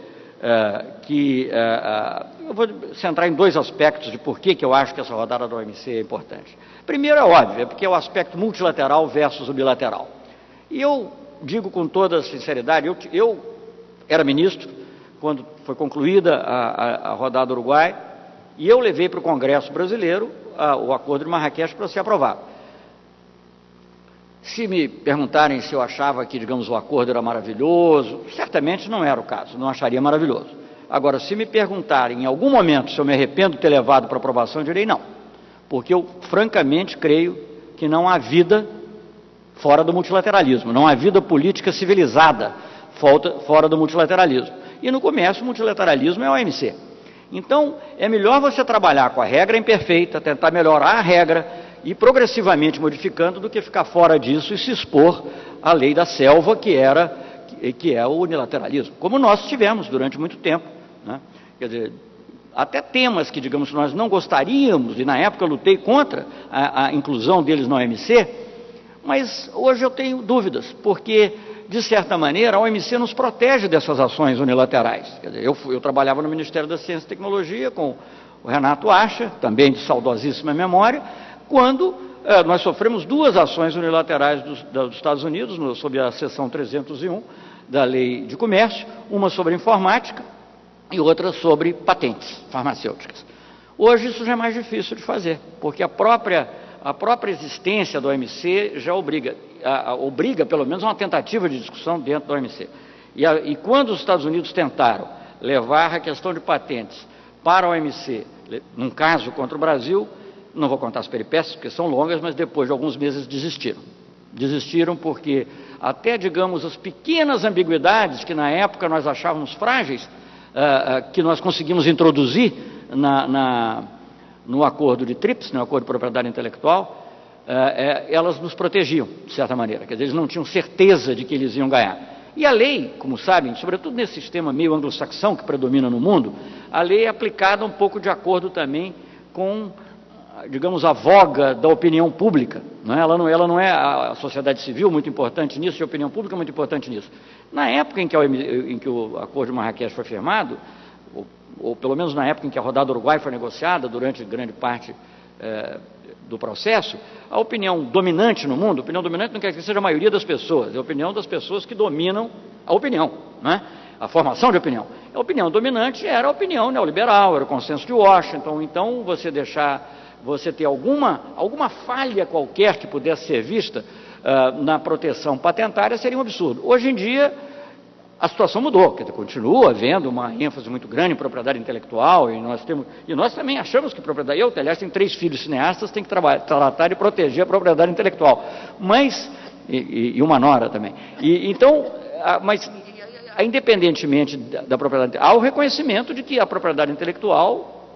eu vou centrar em 2 aspectos de por que eu acho que essa rodada da OMC é importante. Primeiro, é óbvio, porque é o aspecto multilateral versus o bilateral. E eu digo com toda sinceridade, eu era ministro quando foi concluída a rodada Uruguai, e eu levei para o Congresso brasileiro o Acordo de Marrakech para ser aprovado. Se me perguntarem se eu achava que, digamos, o acordo era maravilhoso, certamente não era o caso, não acharia maravilhoso. Agora, se me perguntarem em algum momento se eu me arrependo de ter levado para aprovação, eu direi não, porque eu francamente creio que não há vida fora do multilateralismo, não há vida política civilizada fora do multilateralismo. E no comércio, o multilateralismo é a OMC. Então, é melhor você trabalhar com a regra imperfeita, tentar melhorar a regra, e progressivamente modificando, do que ficar fora disso e se expor à lei da selva, que é o unilateralismo, como nós tivemos durante muito tempo. Né? Quer dizer, até temas que, digamos, nós não gostaríamos, e na época eu lutei contra a inclusão deles na OMC, mas hoje eu tenho dúvidas, porque de certa maneira, a OMC nos protege dessas ações unilaterais. Quer dizer, eu trabalhava no Ministério da Ciência e Tecnologia com o Renato Acha, também de saudosíssima memória, quando nós sofremos duas ações unilaterais dos Estados Unidos, sob a seção 301 da Lei de Comércio, uma sobre informática e outra sobre patentes farmacêuticas. Hoje isso já é mais difícil de fazer, porque a própria existência da OMC já obriga pelo menos uma tentativa de discussão dentro da OMC. E quando os Estados Unidos tentaram levar a questão de patentes para a OMC, num caso contra o Brasil, não vou contar as peripécias, porque são longas, mas depois de alguns meses desistiram. Desistiram porque até, digamos, as pequenas ambiguidades que na época nós achávamos frágeis, que nós conseguimos introduzir no acordo de TRIPS, no acordo de propriedade intelectual, elas nos protegiam, de certa maneira. Quer dizer, eles não tinham certeza de que eles iam ganhar. E a lei, como sabem, sobretudo nesse sistema meio anglo-saxão que predomina no mundo, a lei é aplicada um pouco de acordo também com, digamos, a voga da opinião pública. Não é? Ela não é a sociedade civil muito importante nisso e a opinião pública muito importante nisso. Na época em que o acordo de Marrakech foi firmado, ou pelo menos na época em que a rodada Uruguai foi negociada, durante grande parte do processo, a opinião dominante no mundo, a opinião dominante não quer dizer que seja a maioria das pessoas, é a opinião das pessoas que dominam a opinião, né? A formação de opinião. A opinião dominante era a opinião neoliberal, era o consenso de Washington. Então, você ter alguma falha qualquer que pudesse ser vista na proteção patentária seria um absurdo. Hoje em dia, a situação mudou, quer dizer, continua havendo uma ênfase muito grande em propriedade intelectual, e nós também achamos que propriedade... Eu, aliás, tenho 3 filhos cineastas, tenho que tratar de proteger a propriedade intelectual, mas... E uma nora também. Mas, independentemente da propriedade, há o reconhecimento de que a propriedade intelectual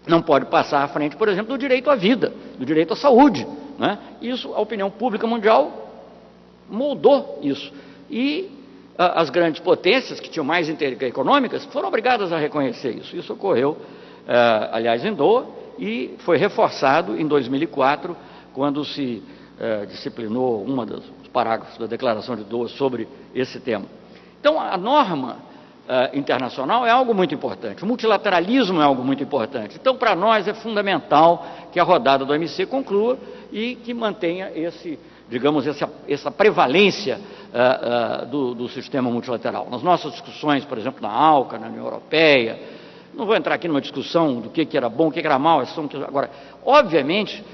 não pode passar à frente, por exemplo, do direito à vida, do direito à saúde, né? Isso, a opinião pública mundial moldou isso. E as grandes potências, que tinham mais interesse econômicas, foram obrigadas a reconhecer isso. Isso ocorreu, aliás, em Doha, e foi reforçado em 2004, quando se disciplinou dos parágrafos da Declaração de Doha sobre esse tema. Então, a norma internacional é algo muito importante, o multilateralismo é algo muito importante. Então, para nós é fundamental que a rodada do OMC conclua e que mantenha essa prevalência do sistema multilateral. Nas nossas discussões, por exemplo, na ALCA, na União Europeia, não vou entrar aqui numa discussão do que era bom, o que era mal, agora, obviamente,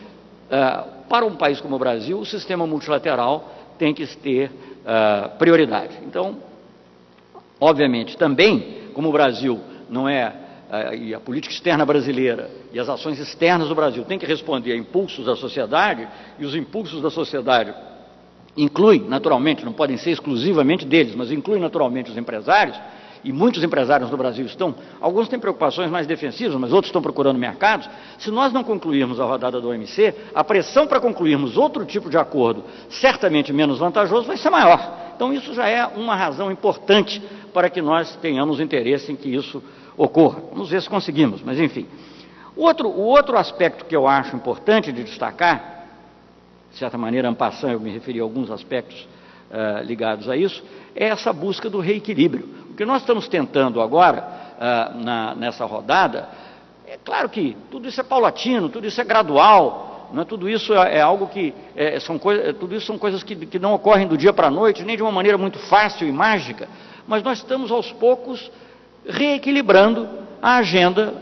para um país como o Brasil, o sistema multilateral tem que ter prioridade. Então, obviamente, também, como o Brasil não é, e a política externa brasileira e as ações externas do Brasil têm que responder a impulsos da sociedade, e os impulsos da sociedade incluem, naturalmente, não podem ser exclusivamente deles, mas incluem naturalmente os empresários, e muitos empresários no Brasil alguns têm preocupações mais defensivas, mas outros estão procurando mercados. Se nós não concluirmos a rodada do OMC, a pressão para concluirmos outro tipo de acordo, certamente menos vantajoso, vai ser maior. Então isso já é uma razão importante para que nós tenhamos interesse em que isso ocorra. Vamos ver se conseguimos, mas enfim. O outro aspecto que eu acho importante de destacar, de certa maneira, en passant, eu me referi a alguns aspectos ligados a isso, é essa busca do reequilíbrio. O que nós estamos tentando agora, nessa rodada, é claro que tudo isso é paulatino, tudo isso é gradual, né? Tudo isso é algo que, tudo isso são coisas que não ocorrem do dia para a noite, nem de uma maneira muito fácil e mágica, mas nós estamos aos poucos reequilibrando a agenda,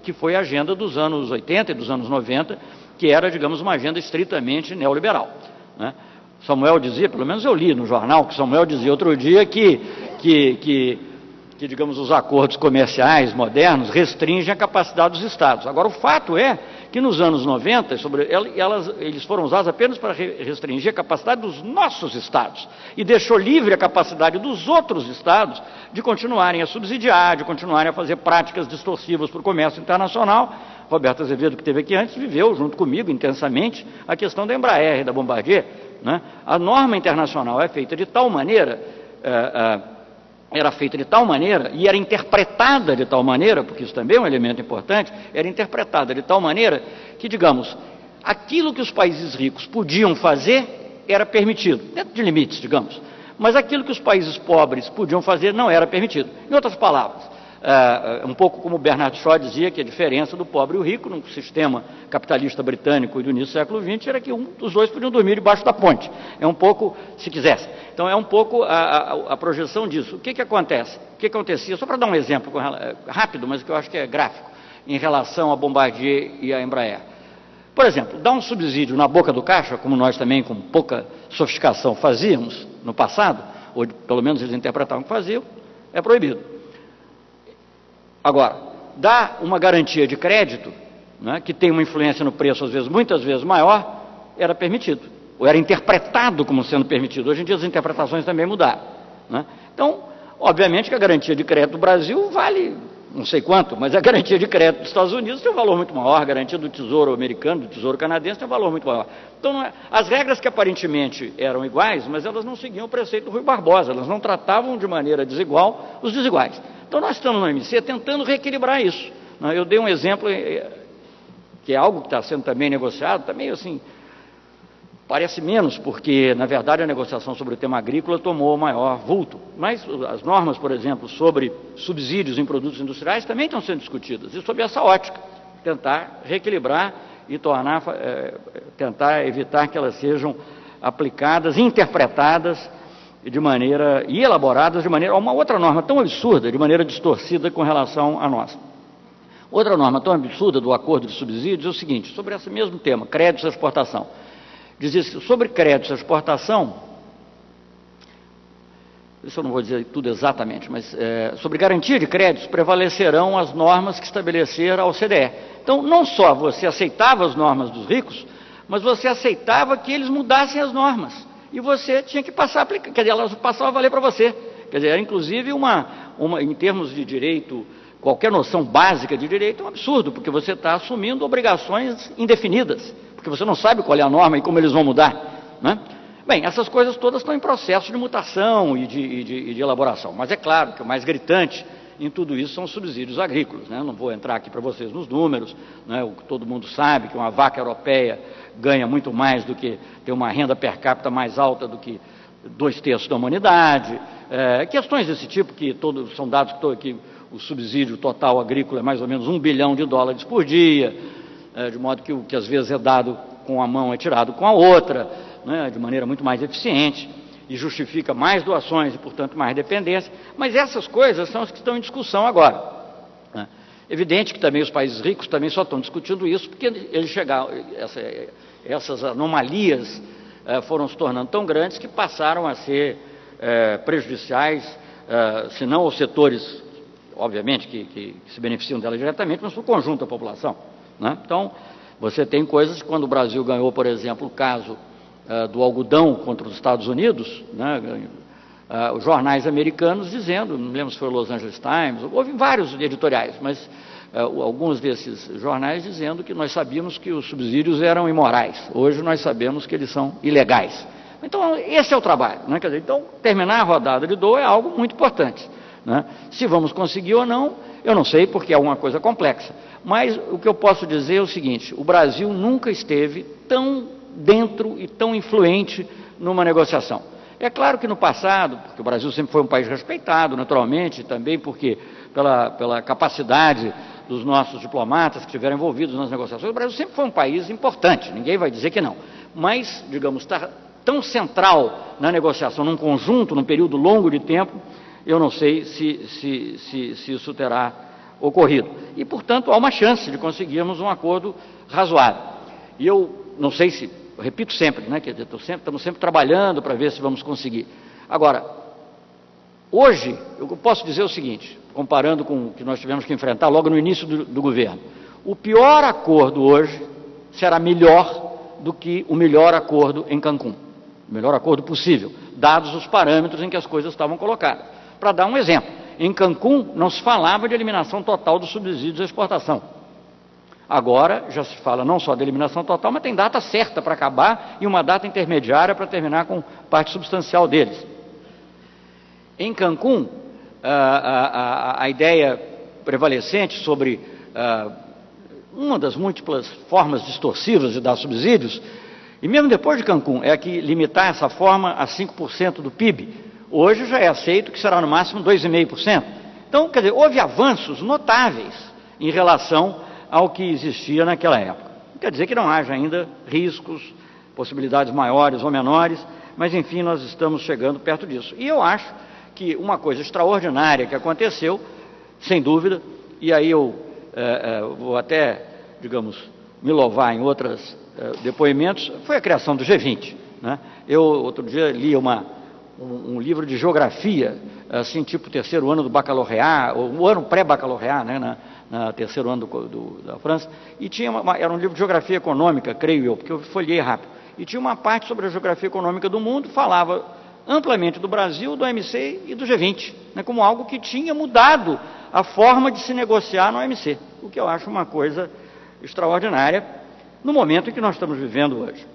que foi a agenda dos anos 80 e dos anos 90, que era, digamos, uma agenda estritamente neoliberal, né? Samuel dizia, pelo menos eu li no jornal, que Samuel dizia outro dia que digamos, os acordos comerciais modernos restringem a capacidade dos Estados. Agora, o fato é que nos anos 90, eles foram usados apenas para restringir a capacidade dos nossos Estados, e deixou livre a capacidade dos outros Estados de continuarem a subsidiar, de continuarem a fazer práticas distorcivas para o comércio internacional. Roberto Azevedo, que esteve aqui antes, viveu junto comigo intensamente a questão da Embraer e da Bombardier, né? A norma internacional é feita de tal maneira, era feita de tal maneira e era interpretada de tal maneira, porque isso também é um elemento importante, era interpretada de tal maneira que, digamos, aquilo que os países ricos podiam fazer, era permitido, dentro de limites, digamos. Mas aquilo que os países pobres podiam fazer não era permitido. Em outras palavras, um pouco como Bernard Shaw dizia que a diferença do pobre e o rico no sistema capitalista britânico e do início do século XX era que um dos dois podiam dormir debaixo da ponte. É um pouco, se quisesse. Então é um pouco a projeção disso. O que acontece? O que acontecia? Só para dar um exemplo rápido, mas que eu acho que é gráfico, em relação a Bombardier e a Embraer. Por exemplo, dar um subsídio na boca do caixa, como nós também com pouca sofisticação fazíamos no passado, ou pelo menos eles interpretavam que faziam, é proibido. Agora, dar uma garantia de crédito, né, que tem uma influência no preço, às vezes, muitas vezes maior, era permitido, ou era interpretado como sendo permitido. Hoje em dia as interpretações também mudaram, né? Então, obviamente que a garantia de crédito do Brasil vale não sei quanto, mas a garantia de crédito dos Estados Unidos tem um valor muito maior, a garantia do Tesouro americano, do Tesouro canadense tem um valor muito maior. Então, as regras que aparentemente eram iguais, mas elas não seguiam o preceito do Rui Barbosa, elas não tratavam de maneira desigual os desiguais. Então, nós estamos no OMC tentando reequilibrar isso. Eu dei um exemplo, que é algo que está sendo também negociado, está meio assim, parece menos, porque, na verdade, a negociação sobre o tema agrícola tomou maior vulto. Mas as normas, por exemplo, sobre subsídios em produtos industriais também estão sendo discutidas, e sob essa ótica, tentar reequilibrar e tentar evitar que elas sejam aplicadas, interpretadas de maneira, e elaboradas de maneira, uma outra norma tão absurda, de maneira distorcida com relação à nossa. Outra norma tão absurda do acordo de subsídios é o seguinte, sobre esse mesmo tema, créditos à exportação. Dizia que sobre créditos à exportação, isso eu não vou dizer tudo exatamente, mas sobre garantia de créditos prevalecerão as normas que estabelecer a OCDE. Então, não só você aceitava as normas dos ricos, mas você aceitava que eles mudassem as normas. E você tinha que passar a aplicar, quer dizer, elas passavam a valer para você. Quer dizer, era inclusive em termos de direito, qualquer noção básica de direito é um absurdo, porque você está assumindo obrigações indefinidas, porque você não sabe qual é a norma e como eles vão mudar, né? Bem, essas coisas todas estão em processo de mutação e de elaboração, mas é claro que o mais gritante em tudo isso são os subsídios agrícolas, né? Não vou entrar aqui para vocês nos números, né? Todo mundo sabe que uma vaca europeia ganha muito mais do que tem uma renda per capita mais alta do que 2/3 da humanidade, questões desse tipo que são dados que o subsídio total agrícola é mais ou menos $1 bilhão por dia, de modo que o que às vezes é dado com a mão é tirado com a outra, né, de maneira muito mais eficiente, e justifica mais doações e, portanto, mais dependência. Mas essas coisas são as que estão em discussão agora, né? Evidente que também os países ricos também só estão discutindo isso porque eles chegaram, essas anomalias foram se tornando tão grandes que passaram a ser prejudiciais, se não aos setores, obviamente, que se beneficiam dela diretamente, mas para o conjunto da população, né? Então, você tem coisas, quando o Brasil ganhou, por exemplo, o caso do algodão contra os Estados Unidos, né, os jornais americanos dizendo, não lembro se foi o Los Angeles Times, houve vários editoriais, mas alguns desses jornais dizendo que nós sabíamos que os subsídios eram imorais, hoje nós sabemos que eles são ilegais. Então, esse é o trabalho, né? Quer dizer, então, terminar a rodada de Doha é algo muito importante, né? Se vamos conseguir ou não, eu não sei, porque é uma coisa complexa, mas o que eu posso dizer é o seguinte, o Brasil nunca esteve tão dentro e tão influente numa negociação. É claro que no passado, porque o Brasil sempre foi um país respeitado, naturalmente, também porque pela capacidade dos nossos diplomatas que estiveram envolvidos nas negociações, o Brasil sempre foi um país importante, ninguém vai dizer que não, mas, digamos, estar tão central na negociação, num conjunto, num período longo de tempo, eu não sei se isso terá ocorrido. E, portanto, há uma chance de conseguirmos um acordo razoável. E eu não sei se, repito sempre, né, quer dizer, estamos sempre trabalhando para ver se vamos conseguir. Agora, hoje, eu posso dizer o seguinte, comparando com o que nós tivemos que enfrentar logo no início do governo, o pior acordo hoje será melhor do que o melhor acordo em Cancún, o melhor acordo possível, dados os parâmetros em que as coisas estavam colocadas. Para dar um exemplo, em Cancún não se falava de eliminação total dos subsídios à exportação. Agora já se fala não só de eliminação total, mas tem data certa para acabar e uma data intermediária para terminar com parte substancial deles. Em Cancún, a ideia prevalecente sobre uma das múltiplas formas distorcivas de dar subsídios E mesmo depois de Cancún, é que limitar essa forma a 5% do PIB. Hoje já é aceito que será no máximo 2,5%. Então, quer dizer, houve avanços notáveis em relação ao que existia naquela época. Não quer dizer que não haja ainda riscos, possibilidades maiores ou menores, mas enfim, nós estamos chegando perto disso. E eu acho que uma coisa extraordinária que aconteceu, sem dúvida, e aí eu vou até, digamos, me louvar em outros depoimentos, foi a criação do G20. Né? Eu, outro dia, li um livro de geografia, assim, tipo terceiro ano do bacalaureat, ou o ano pré-bacalaureat, né, na terceiro ano da França, e tinha era um livro de geografia econômica, creio eu, porque eu folhei rápido, e tinha uma parte sobre a geografia econômica do mundo, falava amplamente do Brasil, do OMC e do G20, né, como algo que tinha mudado a forma de se negociar no OMC, o que eu acho uma coisa extraordinária no momento em que nós estamos vivendo hoje.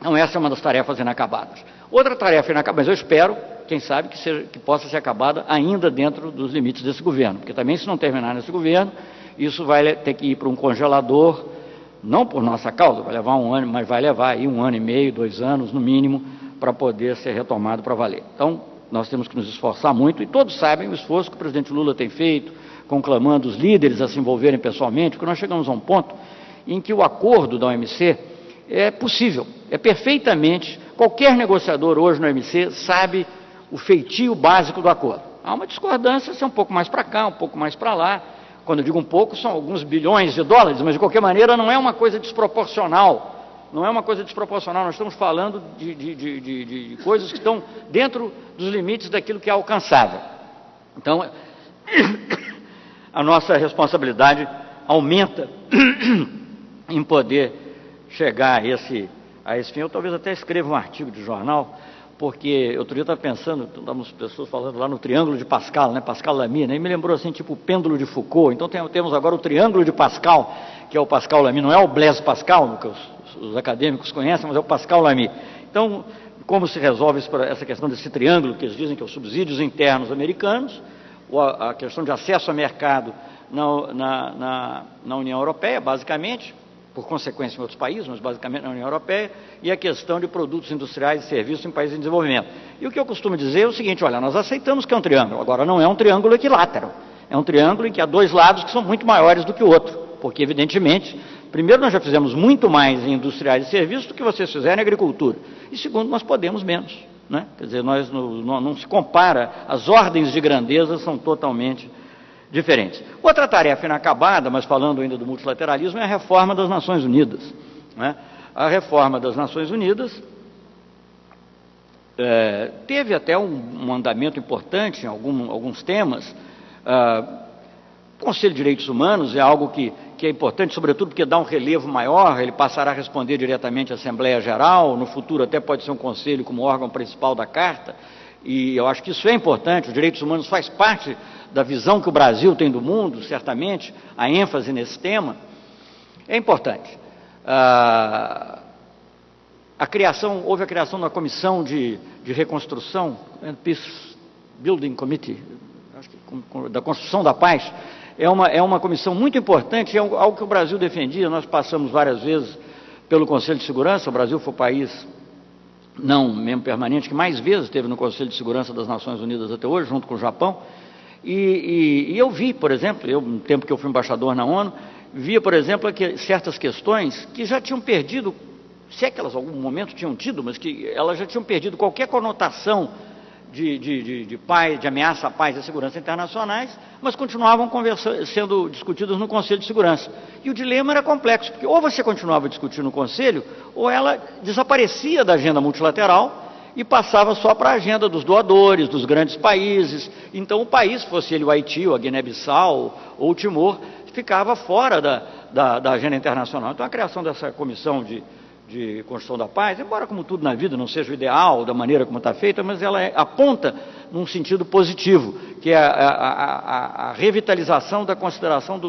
Então, essa é uma das tarefas inacabadas. Outra tarefa inacabada, mas eu espero, quem sabe, que possa ser acabada ainda dentro dos limites desse governo, porque também, se não terminar nesse governo, isso vai ter que ir para um congelador, não por nossa causa, vai levar um ano, mas vai levar aí 1 ano e meio, 2 anos, no mínimo, para poder ser retomado para valer. Então, nós temos que nos esforçar muito, e todos sabem o esforço que o presidente Lula tem feito, conclamando os líderes a se envolverem pessoalmente, porque nós chegamos a um ponto em que o acordo da OMC é possível, é perfeitamente, qualquer negociador hoje no OMC sabe o feitio básico do acordo. Há uma discordância, se é um pouco mais para cá, um pouco mais para lá. Quando eu digo um pouco, são alguns bilhões de dólares, mas de qualquer maneira não é uma coisa desproporcional. Não é uma coisa desproporcional, nós estamos falando de coisas que estão dentro dos limites daquilo que é alcançável. Então, a nossa responsabilidade aumenta em poder chegar a esse fim. Eu talvez até escreva um artigo de jornal, porque outro dia eu estava pensando, estávamos pessoas falando lá no Triângulo de Pascal, né, Pascal Lamy, né, e me lembrou assim, tipo o pêndulo de Foucault. Então temos agora o Triângulo de Pascal, que é o Pascal Lamy, não é o Blaise Pascal, que os acadêmicos conhecem, mas é o Pascal Lamy. Então, como se resolve essa questão desse triângulo, que eles dizem que é os subsídios internos americanos, a questão de acesso a mercado na União Europeia, basicamente, por consequência em outros países, mas basicamente na União Europeia, e a questão de produtos industriais e serviços em países em desenvolvimento. E o que eu costumo dizer é o seguinte, olha, nós aceitamos que é um triângulo, agora não é um triângulo equilátero, é um triângulo em que há 2 lados que são muito maiores do que o outro, porque evidentemente, primeiro nós já fizemos muito mais em industriais e serviços do que vocês fizeram em agricultura, e segundo, nós podemos menos, né? Quer dizer, não se compara, as ordens de grandeza são totalmente diferentes. Outra tarefa inacabada, mas falando ainda do multilateralismo, é a reforma das Nações Unidas. Né? A reforma das Nações Unidas teve até um andamento importante em alguns temas. O Conselho de Direitos Humanos é algo que é importante, sobretudo porque dá um relevo maior, ele passará a responder diretamente à Assembleia Geral, no futuro até pode ser um conselho como órgão principal da Carta, e eu acho que isso é importante, os direitos humanos faz parte da visão que o Brasil tem do mundo, certamente, a ênfase nesse tema, é importante. Houve a criação da Comissão de Reconstrução, Peace Building Committee, acho que, da Construção da Paz, é uma comissão muito importante, é algo que o Brasil defendia, nós passamos várias vezes pelo Conselho de Segurança, o Brasil foi o país não mesmo permanente, que mais vezes esteve no Conselho de Segurança das Nações Unidas até hoje, junto com o Japão, e eu vi, por exemplo, no tempo que eu fui embaixador na ONU, via, por exemplo, certas questões que já tinham perdido, se é que elas em algum momento tinham tido, mas que elas já tinham perdido qualquer conotação de paz, de ameaça à paz e à segurança internacionais, mas continuavam sendo discutidas no Conselho de Segurança. E o dilema era complexo, porque ou você continuava a discutir no Conselho, ou ela desaparecia da agenda multilateral e passava só para a agenda dos doadores, dos grandes países. Então o país, fosse ele o Haiti, ou a Guiné-Bissau, ou o Timor, ficava fora da agenda internacional. Então a criação dessa comissão de construção da paz, embora como tudo na vida não seja o ideal da maneira como está feita, mas ela aponta num sentido positivo, que é a revitalização da consideração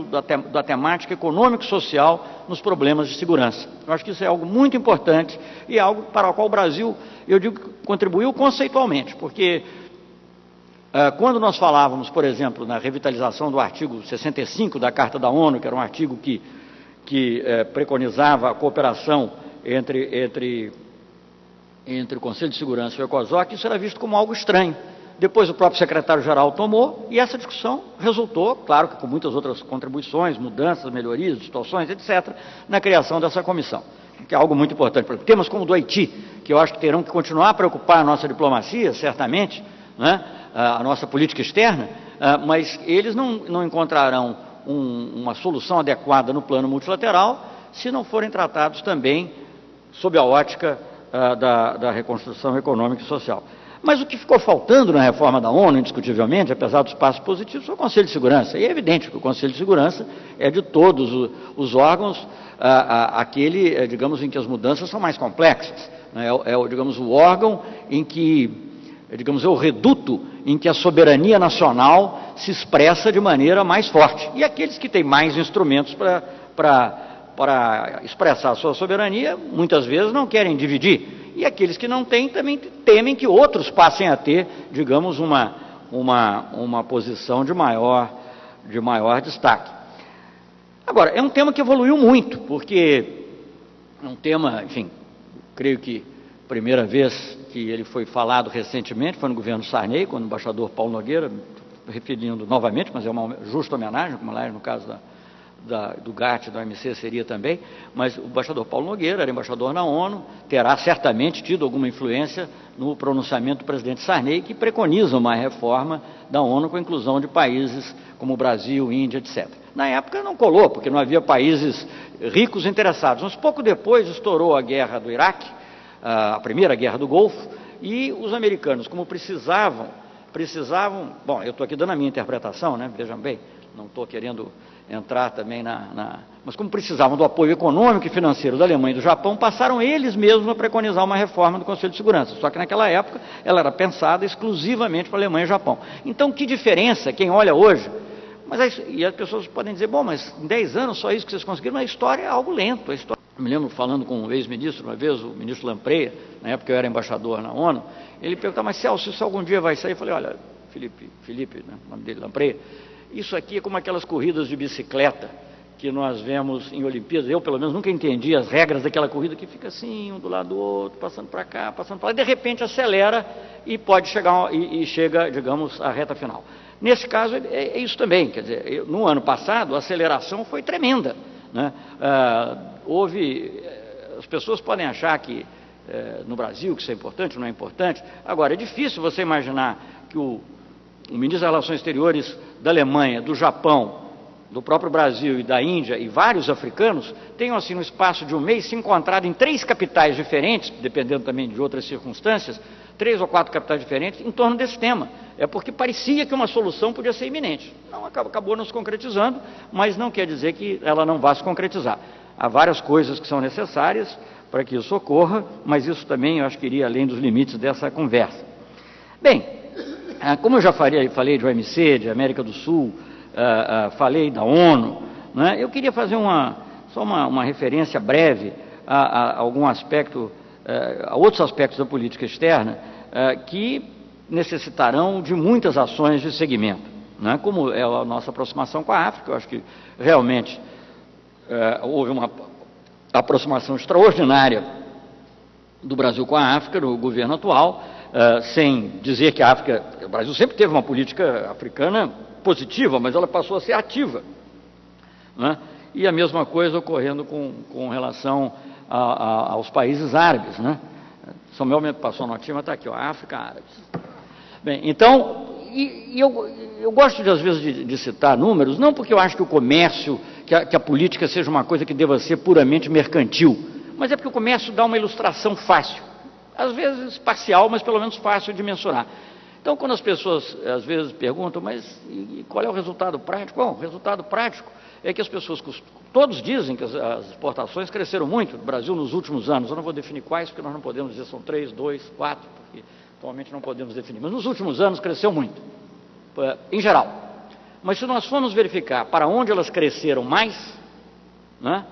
da temática econômico-social nos problemas de segurança. Eu acho que isso é algo muito importante e é algo para o qual o Brasil, eu digo, contribuiu conceitualmente, porque quando nós falávamos, por exemplo, na revitalização do artigo 65 da Carta da ONU, que era um artigo que preconizava a cooperação entre o Conselho de Segurança e o ECOSOC, isso era visto como algo estranho. Depois o próprio secretário-geral tomou, e essa discussão resultou, claro que com muitas outras contribuições, mudanças, melhorias, distorções, etc., na criação dessa comissão, que é algo muito importante. Temas como o do Haiti, que eu acho que terão que continuar a preocupar a nossa diplomacia, certamente, né, a nossa política externa, mas eles não encontrarão uma solução adequada no plano multilateral se não forem tratados também sob a ótica da reconstrução econômica e social. Mas o que ficou faltando na reforma da ONU, indiscutivelmente, apesar dos passos positivos, foi o Conselho de Segurança. E é evidente que o Conselho de Segurança é de todos os órgãos, aquele, digamos, em que as mudanças são mais complexas. Né? Digamos, o órgão em que, digamos, é o reduto em que a soberania nacional se expressa de maneira mais forte. E aqueles que têm mais instrumentos para expressar a sua soberania, muitas vezes não querem dividir. E aqueles que não têm também temem que outros passem a ter, digamos, uma posição de maior destaque. Agora, é um tema que evoluiu muito, porque é um tema, enfim, creio que a primeira vez que ele foi falado recentemente foi no governo Sarney, quando o embaixador Paulo Nogueira, referindo novamente, mas é uma justa homenagem, como aliás no caso do GATT, do OMC seria também, mas o embaixador Paulo Nogueira era embaixador na ONU, terá certamente tido alguma influência no pronunciamento do presidente Sarney, que preconiza uma reforma da ONU com a inclusão de países como o Brasil, Índia, etc. Na época não colou, porque não havia países ricos interessados, mas pouco depois estourou a guerra do Iraque, a primeira guerra do Golfo, e os americanos, como precisavam, bom, eu estou aqui dando a minha interpretação, né, vejam bem, não estou querendo entrar também mas como precisavam do apoio econômico e financeiro da Alemanha e do Japão, passaram eles mesmos a preconizar uma reforma do Conselho de Segurança, só que naquela época ela era pensada exclusivamente para a Alemanha e Japão. Então, que diferença, quem olha hoje, e as pessoas podem dizer, bom, mas em 10 anos só isso que vocês conseguiram, mas a história é algo lento, Eu me lembro falando com um ex-ministro, uma vez, o ministro Lampreia, na época eu era embaixador na ONU, ele perguntava, mas Celso, isso algum dia vai sair? Eu falei, olha, Felipe, né, o nome dele, Lampreia, isso aqui é como aquelas corridas de bicicleta que nós vemos em Olimpíadas. Eu, pelo menos, nunca entendi as regras daquela corrida que fica assim, um do lado do outro, passando para cá, passando para lá, e de repente acelera e pode chegar, e chega, digamos, à reta final. Nesse caso, é isso também, quer dizer, no ano passado, a aceleração foi tremenda, né? As pessoas podem achar que no Brasil que isso é importante, não é importante. Agora, é difícil você imaginar que o ministro das Relações Exteriores da Alemanha, do Japão, do próprio Brasil e da Índia e vários africanos tenham assim no espaço de um mês se encontrado em 3 capitais diferentes, dependendo também de outras circunstâncias, 3 ou 4 capitais diferentes em torno desse tema. É porque parecia que uma solução podia ser iminente. Não, acabou não se concretizando, mas não quer dizer que ela não vá se concretizar. Há várias coisas que são necessárias para que isso ocorra, mas isso também eu acho que iria além dos limites dessa conversa. Bem, como eu já falei de OMC, de América do Sul, falei da ONU, né, eu queria fazer só uma referência breve a algum aspecto, a outros aspectos da política externa que necessitarão de muitas ações de segmento, né, como é a nossa aproximação com a África. Eu acho que realmente houve uma aproximação extraordinária do Brasil com a África, no governo atual, sem dizer que o Brasil sempre teve uma política africana positiva, mas ela passou a ser ativa, né? E a mesma coisa ocorrendo com relação aos países árabes, né? Samuel me passou a notinha, mas está aqui, ó, África, árabes. Bem, então, eu gosto às vezes de citar números, não porque eu acho que o comércio, que a política seja uma coisa que deva ser puramente mercantil, mas é porque o comércio dá uma ilustração fácil, às vezes parcial, mas pelo menos fácil de mensurar. Então, quando as pessoas às vezes perguntam, mas qual é o resultado prático? Bom, o resultado prático é que as pessoas, todos dizem que as exportações cresceram muito no Brasil nos últimos anos. Eu não vou definir quais, porque nós não podemos dizer são 3, 2, 4, porque atualmente não podemos definir. Mas nos últimos anos cresceu muito, em geral. Mas se nós formos verificar para onde elas cresceram mais, né,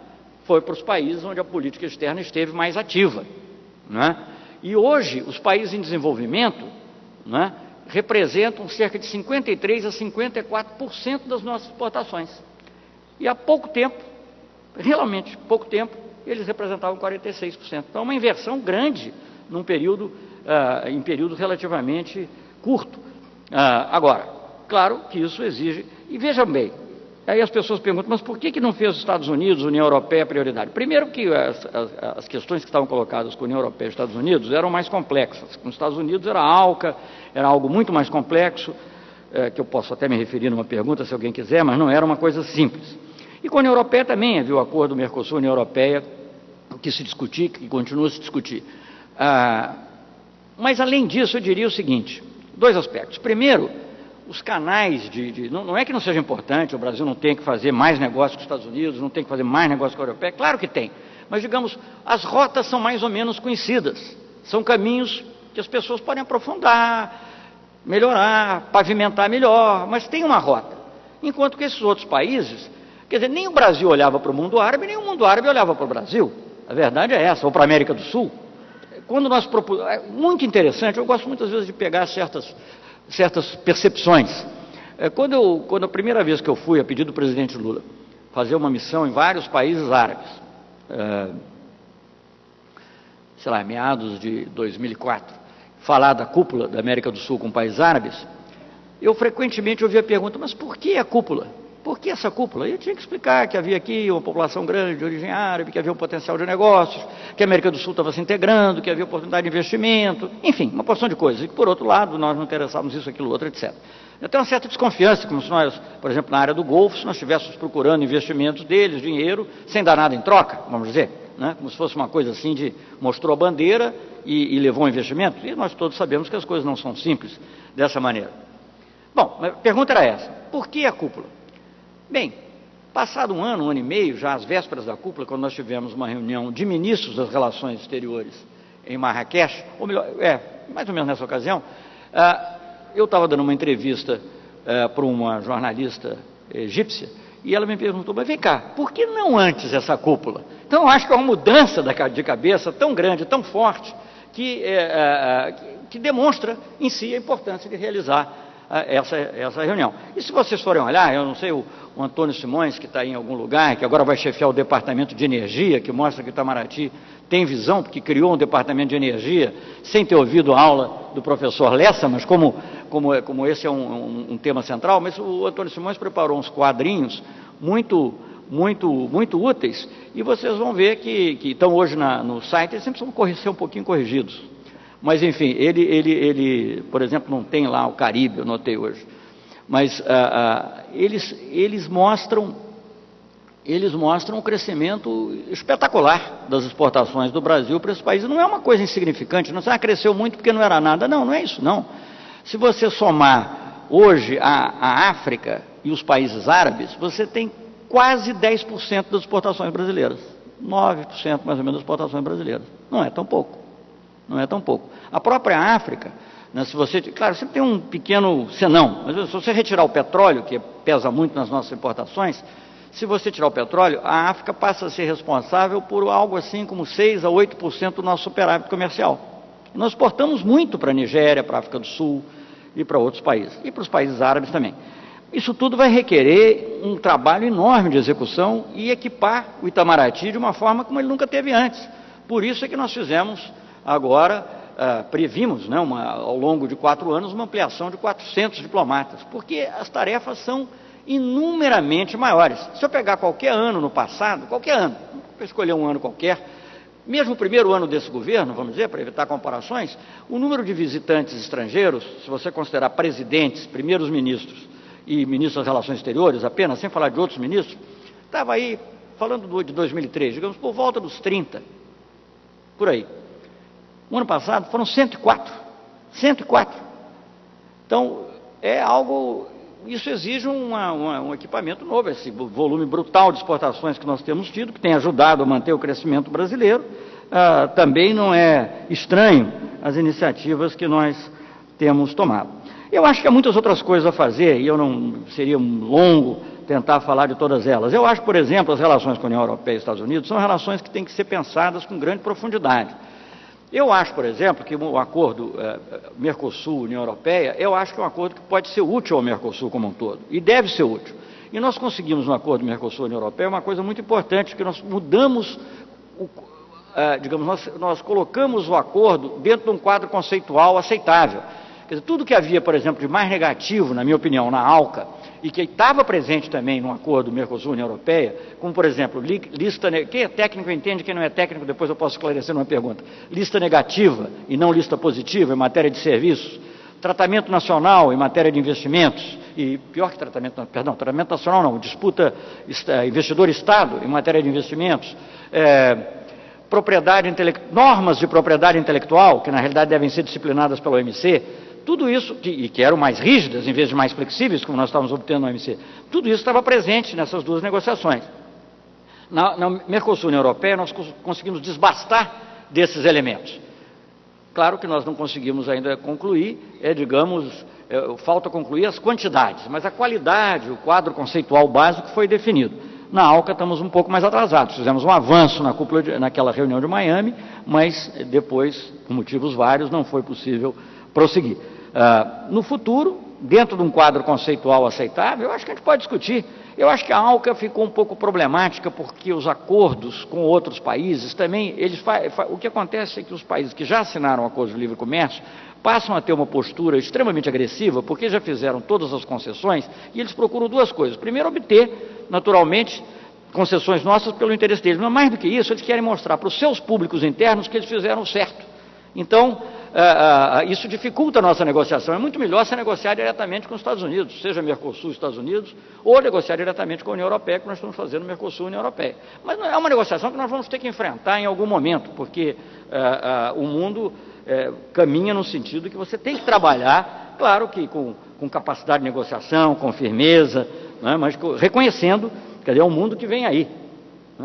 foi para os países onde a política externa esteve mais ativa, né? E hoje, os países em desenvolvimento, né, representam cerca de 53% a 54% das nossas exportações. E há pouco tempo, realmente pouco tempo, eles representavam 46%. Então, uma inversão grande num período, em período relativamente curto. Agora, claro que isso exige, e vejam bem, aí as pessoas perguntam, mas por que não fez os Estados Unidos, União Europeia, prioridade? Primeiro que as questões que estavam colocadas com a União Europeia e Estados Unidos eram mais complexas. Com os Estados Unidos era a ALCA, era algo muito mais complexo, que eu posso até me referir numa pergunta, se alguém quiser, mas não era uma coisa simples. E com a União Europeia também havia o acordo Mercosul-União Europeia, que se discutia, que continua a se discutir. Mas, além disso, eu diria o seguinte, dois aspectos. Primeiro, os canais não é que não seja importante, o Brasil não tem que fazer mais negócio com os Estados Unidos, não tem que fazer mais negócio com a Europeia, claro que tem, mas, digamos, as rotas são mais ou menos conhecidas, são caminhos que as pessoas podem aprofundar, melhorar, pavimentar melhor, mas tem uma rota, enquanto que esses outros países, quer dizer, nem o Brasil olhava para o mundo árabe, nem o mundo árabe olhava para o Brasil, a verdade é essa, ou para a América do Sul. Quando nós propusemos, é muito interessante, eu gosto muitas vezes de pegar certas percepções. Quando a primeira vez que eu fui, a pedido do presidente Lula, fazer uma missão em vários países árabes, sei lá, meados de 2004, falar da cúpula da América do Sul com países árabes, eu frequentemente ouvia a pergunta, mas por que a cúpula? Por que essa cúpula? E eu tinha que explicar que havia aqui uma população grande de origem árabe, que havia um potencial de negócios, que a América do Sul estava se integrando, que havia oportunidade de investimento, enfim, uma porção de coisas. E que, por outro lado, nós não interessávamos isso, aquilo, outro, etc. Eu tenho uma certa desconfiança, como se nós, por exemplo, na área do Golfo, se nós estivéssemos procurando investimentos deles, dinheiro, sem dar nada em troca, vamos dizer, né? Como se fosse uma coisa assim de mostrou a bandeira e levou um investimento. E nós todos sabemos que as coisas não são simples dessa maneira. Bom, a pergunta era essa, por que a cúpula? Bem, passado um ano e meio, já às vésperas da cúpula, quando nós tivemos uma reunião de ministros das relações exteriores em Marrakech, ou melhor, mais ou menos nessa ocasião, eu estava dando uma entrevista para uma jornalista egípcia, e ela me perguntou, mas vem cá, por que não antes essa cúpula? Então, eu acho que é uma mudança de cabeça tão grande, tão forte, que demonstra em si a importância de realizar essa reunião. E se vocês forem olhar, eu não sei, o Antônio Simões, que está aí em algum lugar, que agora vai chefiar o Departamento de Energia, que mostra que o Itamaraty tem visão, porque criou um Departamento de Energia, sem ter ouvido a aula do professor Lessa, mas como esse é um tema central, mas o Antônio Simões preparou uns quadrinhos muito úteis, e vocês vão ver que estão hoje no site, eles sempre precisam ser um pouquinho corrigidos. Mas, enfim, ele, por exemplo, não tem lá o Caribe, eu notei hoje. Mas eles mostram um crescimento espetacular das exportações do Brasil para esse país. Não é uma coisa insignificante, não cresceu muito porque não era nada. Não é isso, não. Se você somar hoje a África e os países árabes, você tem quase 10% das exportações brasileiras. 9% mais ou menos das exportações brasileiras. Não é tão pouco. Não é tão pouco. A própria África, né, se você, claro, sempre tem um pequeno senão, mas se você retirar o petróleo, que pesa muito nas nossas importações, se você tirar o petróleo, a África passa a ser responsável por algo assim como 6 a 8% do nosso superávit comercial. Nós exportamos muito para a Nigéria, para a África do Sul e para outros países, e para os países árabes também. Isso tudo vai requerer um trabalho enorme de execução e equipar o Itamaraty de uma forma como ele nunca teve antes. Por isso é que nós fizemos agora, previmos, né, ao longo de 4 anos, uma ampliação de 400 diplomatas, porque as tarefas são inumeramente maiores. Se eu pegar qualquer ano no passado, qualquer ano, para escolher um ano qualquer, mesmo o primeiro ano desse governo, vamos dizer, para evitar comparações, o número de visitantes estrangeiros, se você considerar presidentes, primeiros ministros e ministros das Relações Exteriores apenas, sem falar de outros ministros, estava aí, falando de 2003, digamos, por volta dos 30, por aí. O ano passado foram 104. Então, é algo, isso exige um equipamento novo, esse volume brutal de exportações que nós temos tido, que tem ajudado a manter o crescimento brasileiro, também não é estranho as iniciativas que nós temos tomado. Eu acho que há muitas outras coisas a fazer, e eu não seria longo tentar falar de todas elas. Eu acho, por exemplo, as relações com a União Europeia e Estados Unidos são relações que têm que ser pensadas com grande profundidade. Eu acho, por exemplo, que o acordo Mercosul-União Europeia, eu acho que é um acordo que pode ser útil ao Mercosul como um todo, e deve ser útil. E nós conseguimos no acordo Mercosul-União Europeia uma coisa muito importante, que nós mudamos digamos, nós colocamos o acordo dentro de um quadro conceitual aceitável. Quer dizer, tudo que havia, por exemplo, de mais negativo, na minha opinião, na ALCA, e que estava presente também no acordo Mercosul-União Europeia, como, por exemplo, lista... Quem é técnico entende, quem não é técnico, depois eu posso esclarecer numa pergunta. Lista negativa e não lista positiva em matéria de serviços, tratamento nacional em matéria de investimentos, e pior que tratamento nacional não, disputa investidor-Estado em matéria de investimentos, normas de propriedade intelectual, que na realidade devem ser disciplinadas pela OMC, tudo isso, que eram mais rígidas em vez de mais flexíveis, como nós estávamos obtendo na OMC, tudo isso estava presente nessas duas negociações. Na Mercosul-União Europeia, nós conseguimos desbastar desses elementos. Claro que nós não conseguimos ainda concluir, falta concluir as quantidades, mas a qualidade, o quadro conceitual básico foi definido. Na ALCA estamos um pouco mais atrasados, fizemos um avanço naquela reunião de Miami, mas depois, por motivos vários, não foi possível prosseguir. No futuro, dentro de um quadro conceitual aceitável, eu acho que a gente pode discutir. Eu acho que a ALCA ficou um pouco problemática porque os acordos com outros países também, o que acontece é que os países que já assinaram acordos de livre comércio passam a ter uma postura extremamente agressiva porque já fizeram todas as concessões e eles procuram duas coisas. Primeiro, obter, naturalmente, concessões nossas pelo interesse deles, mas mais do que isso, eles querem mostrar para os seus públicos internos que eles fizeram o certo. Então, isso dificulta a nossa negociação. É muito melhor se negociar diretamente com os Estados Unidos, seja Mercosul, Estados Unidos, ou negociar diretamente com a União Europeia, que nós estamos fazendo Mercosul, União Europeia. Mas não é uma negociação que nós vamos ter que enfrentar em algum momento, porque o mundo caminha no sentido que você tem que trabalhar, claro que com capacidade de negociação, com firmeza, né, mas reconhecendo, quer dizer, é um mundo que vem aí.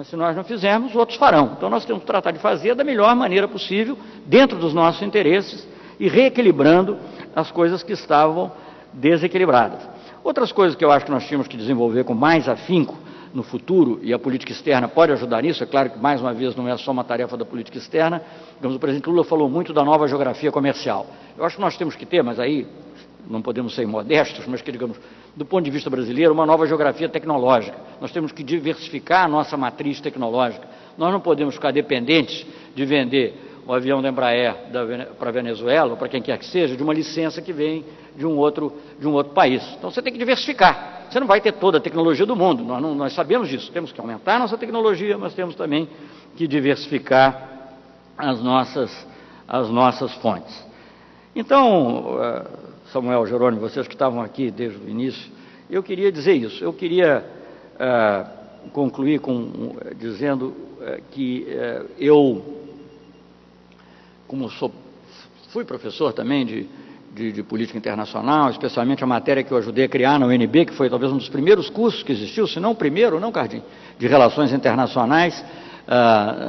Se nós não fizermos, outros farão. Então nós temos que tratar de fazer da melhor maneira possível, dentro dos nossos interesses e reequilibrando as coisas que estavam desequilibradas. Outras coisas que eu acho que nós tínhamos que desenvolver com mais afinco no futuro, e a política externa pode ajudar nisso, é claro que mais uma vez não é só uma tarefa da política externa, digamos, o presidente Lula falou muito da nova geografia comercial. Eu acho que nós temos que ter, mas aí não podemos ser modestos, mas que, digamos, do ponto de vista brasileiro, uma nova geografia tecnológica. Nós temos que diversificar a nossa matriz tecnológica. Nós não podemos ficar dependentes de vender o avião da Embraer para a Venezuela, ou para quem quer que seja, de uma licença que vem de um outro país. Então você tem que diversificar. Você não vai ter toda a tecnologia do mundo, nós sabemos disso. Temos que aumentar a nossa tecnologia, mas temos também que diversificar as nossas fontes. Então, Samuel, Jerônimo, vocês que estavam aqui desde o início, eu queria dizer isso. Eu queria concluir dizendo que eu, como fui professor também de política internacional, especialmente a matéria que eu ajudei a criar na UNB, que foi talvez um dos primeiros cursos que existiu, se não o primeiro, não, Cardim, de relações internacionais,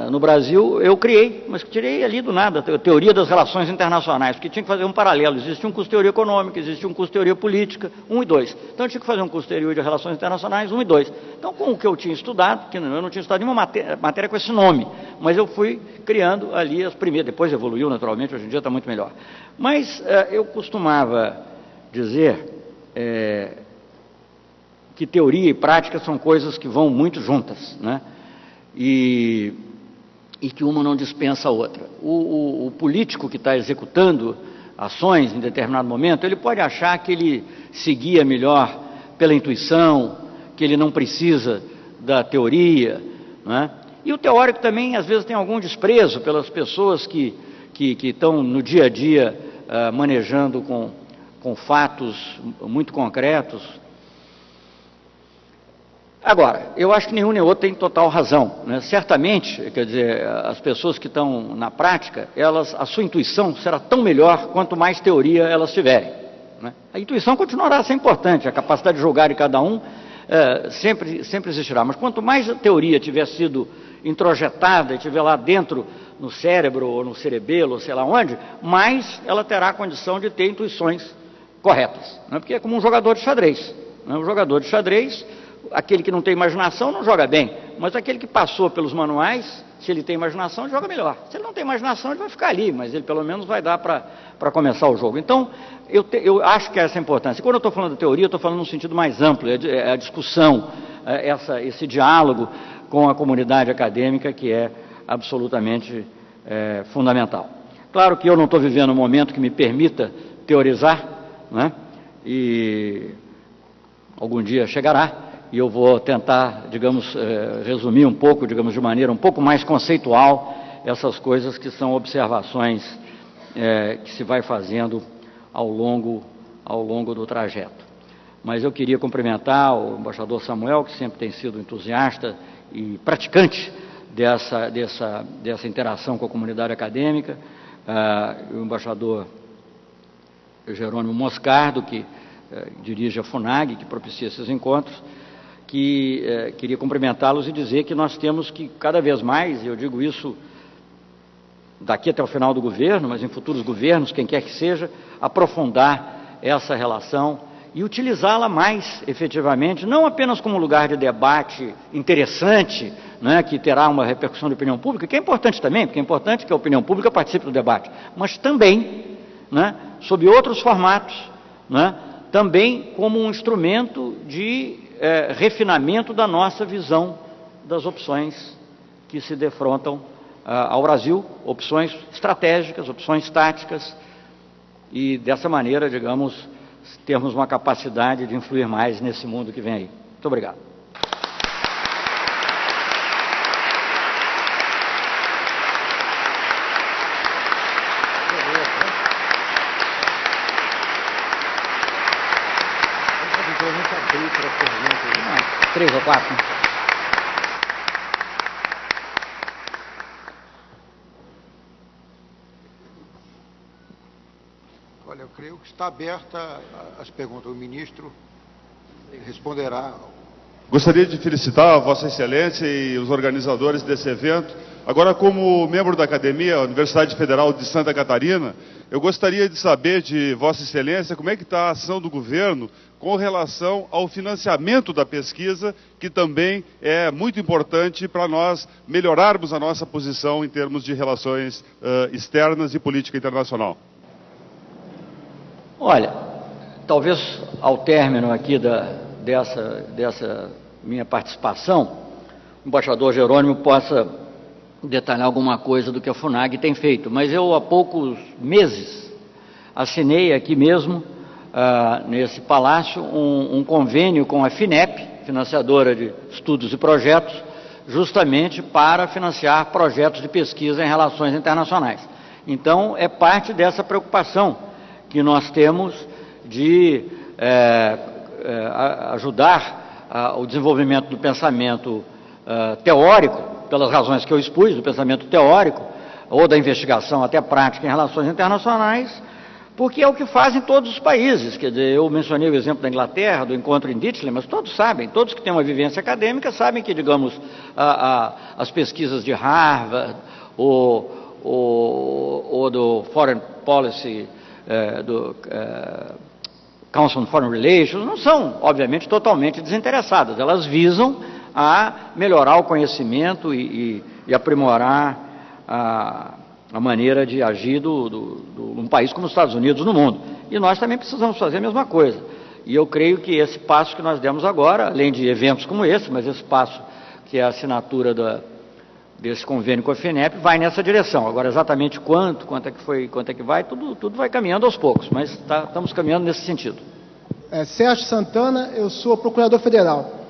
no Brasil, eu criei, mas tirei ali do nada, a teoria das relações internacionais, porque tinha que fazer um paralelo. Existia um curso de teoria econômica, existia um curso de teoria política, 1 e 2. Então eu tinha que fazer um curso de teoria de relações internacionais, 1 e 2. Então, com o que eu tinha estudado, que eu não tinha estudado nenhuma matéria com esse nome, mas eu fui criando ali as primeiras, depois evoluiu naturalmente, hoje em dia está muito melhor. Mas eu costumava dizer que teoria e prática são coisas que vão muito juntas, né? E que uma não dispensa a outra. O político que está executando ações em determinado momento, ele pode achar que ele seguia melhor pela intuição, que ele não precisa da teoria, né? E o teórico também, às vezes, tem algum desprezo pelas pessoas que estão no dia a dia manejando com fatos muito concretos. Agora, eu acho que nenhum nem outro tem total razão, né? Certamente, quer dizer, as pessoas que estão na prática, a sua intuição será tão melhor quanto mais teoria elas tiverem, né? A intuição continuará a ser importante, a capacidade de julgar de cada um sempre existirá, mas quanto mais a teoria tiver sido introjetada e estiver lá dentro, no cérebro ou no cerebelo, ou sei lá onde, mais ela terá a condição de ter intuições corretas, né? Porque é como um jogador de xadrez, né? Um jogador de xadrez, aquele que não tem imaginação não joga bem, mas aquele que passou pelos manuais, se ele tem imaginação, ele joga melhor. Se ele não tem imaginação, ele vai ficar ali, mas ele pelo menos vai dar para começar o jogo. Então, eu acho que essa é a importância. Quando eu estou falando de teoria, eu estou falando num sentido mais amplo, é a discussão, esse diálogo com a comunidade acadêmica que é absolutamente fundamental. Claro que eu não estou vivendo um momento que me permita teorizar, né? E algum dia chegará, e eu vou tentar, digamos, resumir um pouco, digamos, de maneira um pouco mais conceitual, essas coisas que são observações que se vai fazendo ao longo do trajeto. Mas eu queria cumprimentar o embaixador Samuel, que sempre tem sido entusiasta e praticante dessa interação com a comunidade acadêmica, o embaixador Jerônimo Moscardo, que dirige a FUNAG, que propicia esses encontros, que queria cumprimentá-los e dizer que nós temos que, cada vez mais, e eu digo isso daqui até o final do governo, mas em futuros governos, quem quer que seja, aprofundar essa relação e utilizá-la mais efetivamente, não apenas como lugar de debate interessante, né, que terá uma repercussão de opinião pública, que é importante também, porque é importante que a opinião pública participe do debate, mas também, né, sob outros formatos, né, também como um instrumento de refinamento da nossa visão das opções que se defrontam ao Brasil, opções estratégicas, opções táticas, e dessa maneira, digamos, termos uma capacidade de influir mais nesse mundo que vem aí. Muito obrigado. Três ou quatro. Olha, eu creio que está aberta as perguntas. O ministro responderá. Gostaria de felicitar a Vossa Excelência e os organizadores desse evento. Agora, como membro da Academia, Universidade Federal de Santa Catarina, eu gostaria de saber de Vossa Excelência como é que está a ação do governo com relação ao financiamento da pesquisa, que também é muito importante para nós melhorarmos a nossa posição em termos de relações externas e política internacional. Olha, talvez ao término aqui dessa minha participação, o embaixador Jerônimo possa detalhar alguma coisa do que a FUNAG tem feito, mas eu há poucos meses assinei aqui mesmo, nesse palácio, um convênio com a FINEP, financiadora de estudos e projetos, justamente para financiar projetos de pesquisa em relações internacionais. Então, é parte dessa preocupação que nós temos de ajudar o desenvolvimento do pensamento teórico, pelas razões que eu expus, do pensamento teórico, ou da investigação até prática em relações internacionais, porque é o que fazem todos os países. Quer dizer, eu mencionei o exemplo da Inglaterra, do encontro em Ditchley, mas todos sabem, todos que têm uma vivência acadêmica sabem que, digamos, as pesquisas de Harvard, ou do Foreign Policy, do Council on Foreign Relations, não são, obviamente, totalmente desinteressadas. Elas visam a melhorar o conhecimento e aprimorar a maneira de agir num país como os Estados Unidos no mundo. E nós também precisamos fazer a mesma coisa. E eu creio que esse passo que nós demos agora, além de eventos como esse, mas esse passo que é a assinatura desse convênio com a FINEP, vai nessa direção. Agora, exatamente quanto é que vai, tudo vai caminhando aos poucos, mas estamos caminhando nesse sentido. Sérgio Santana, eu sou procurador federal.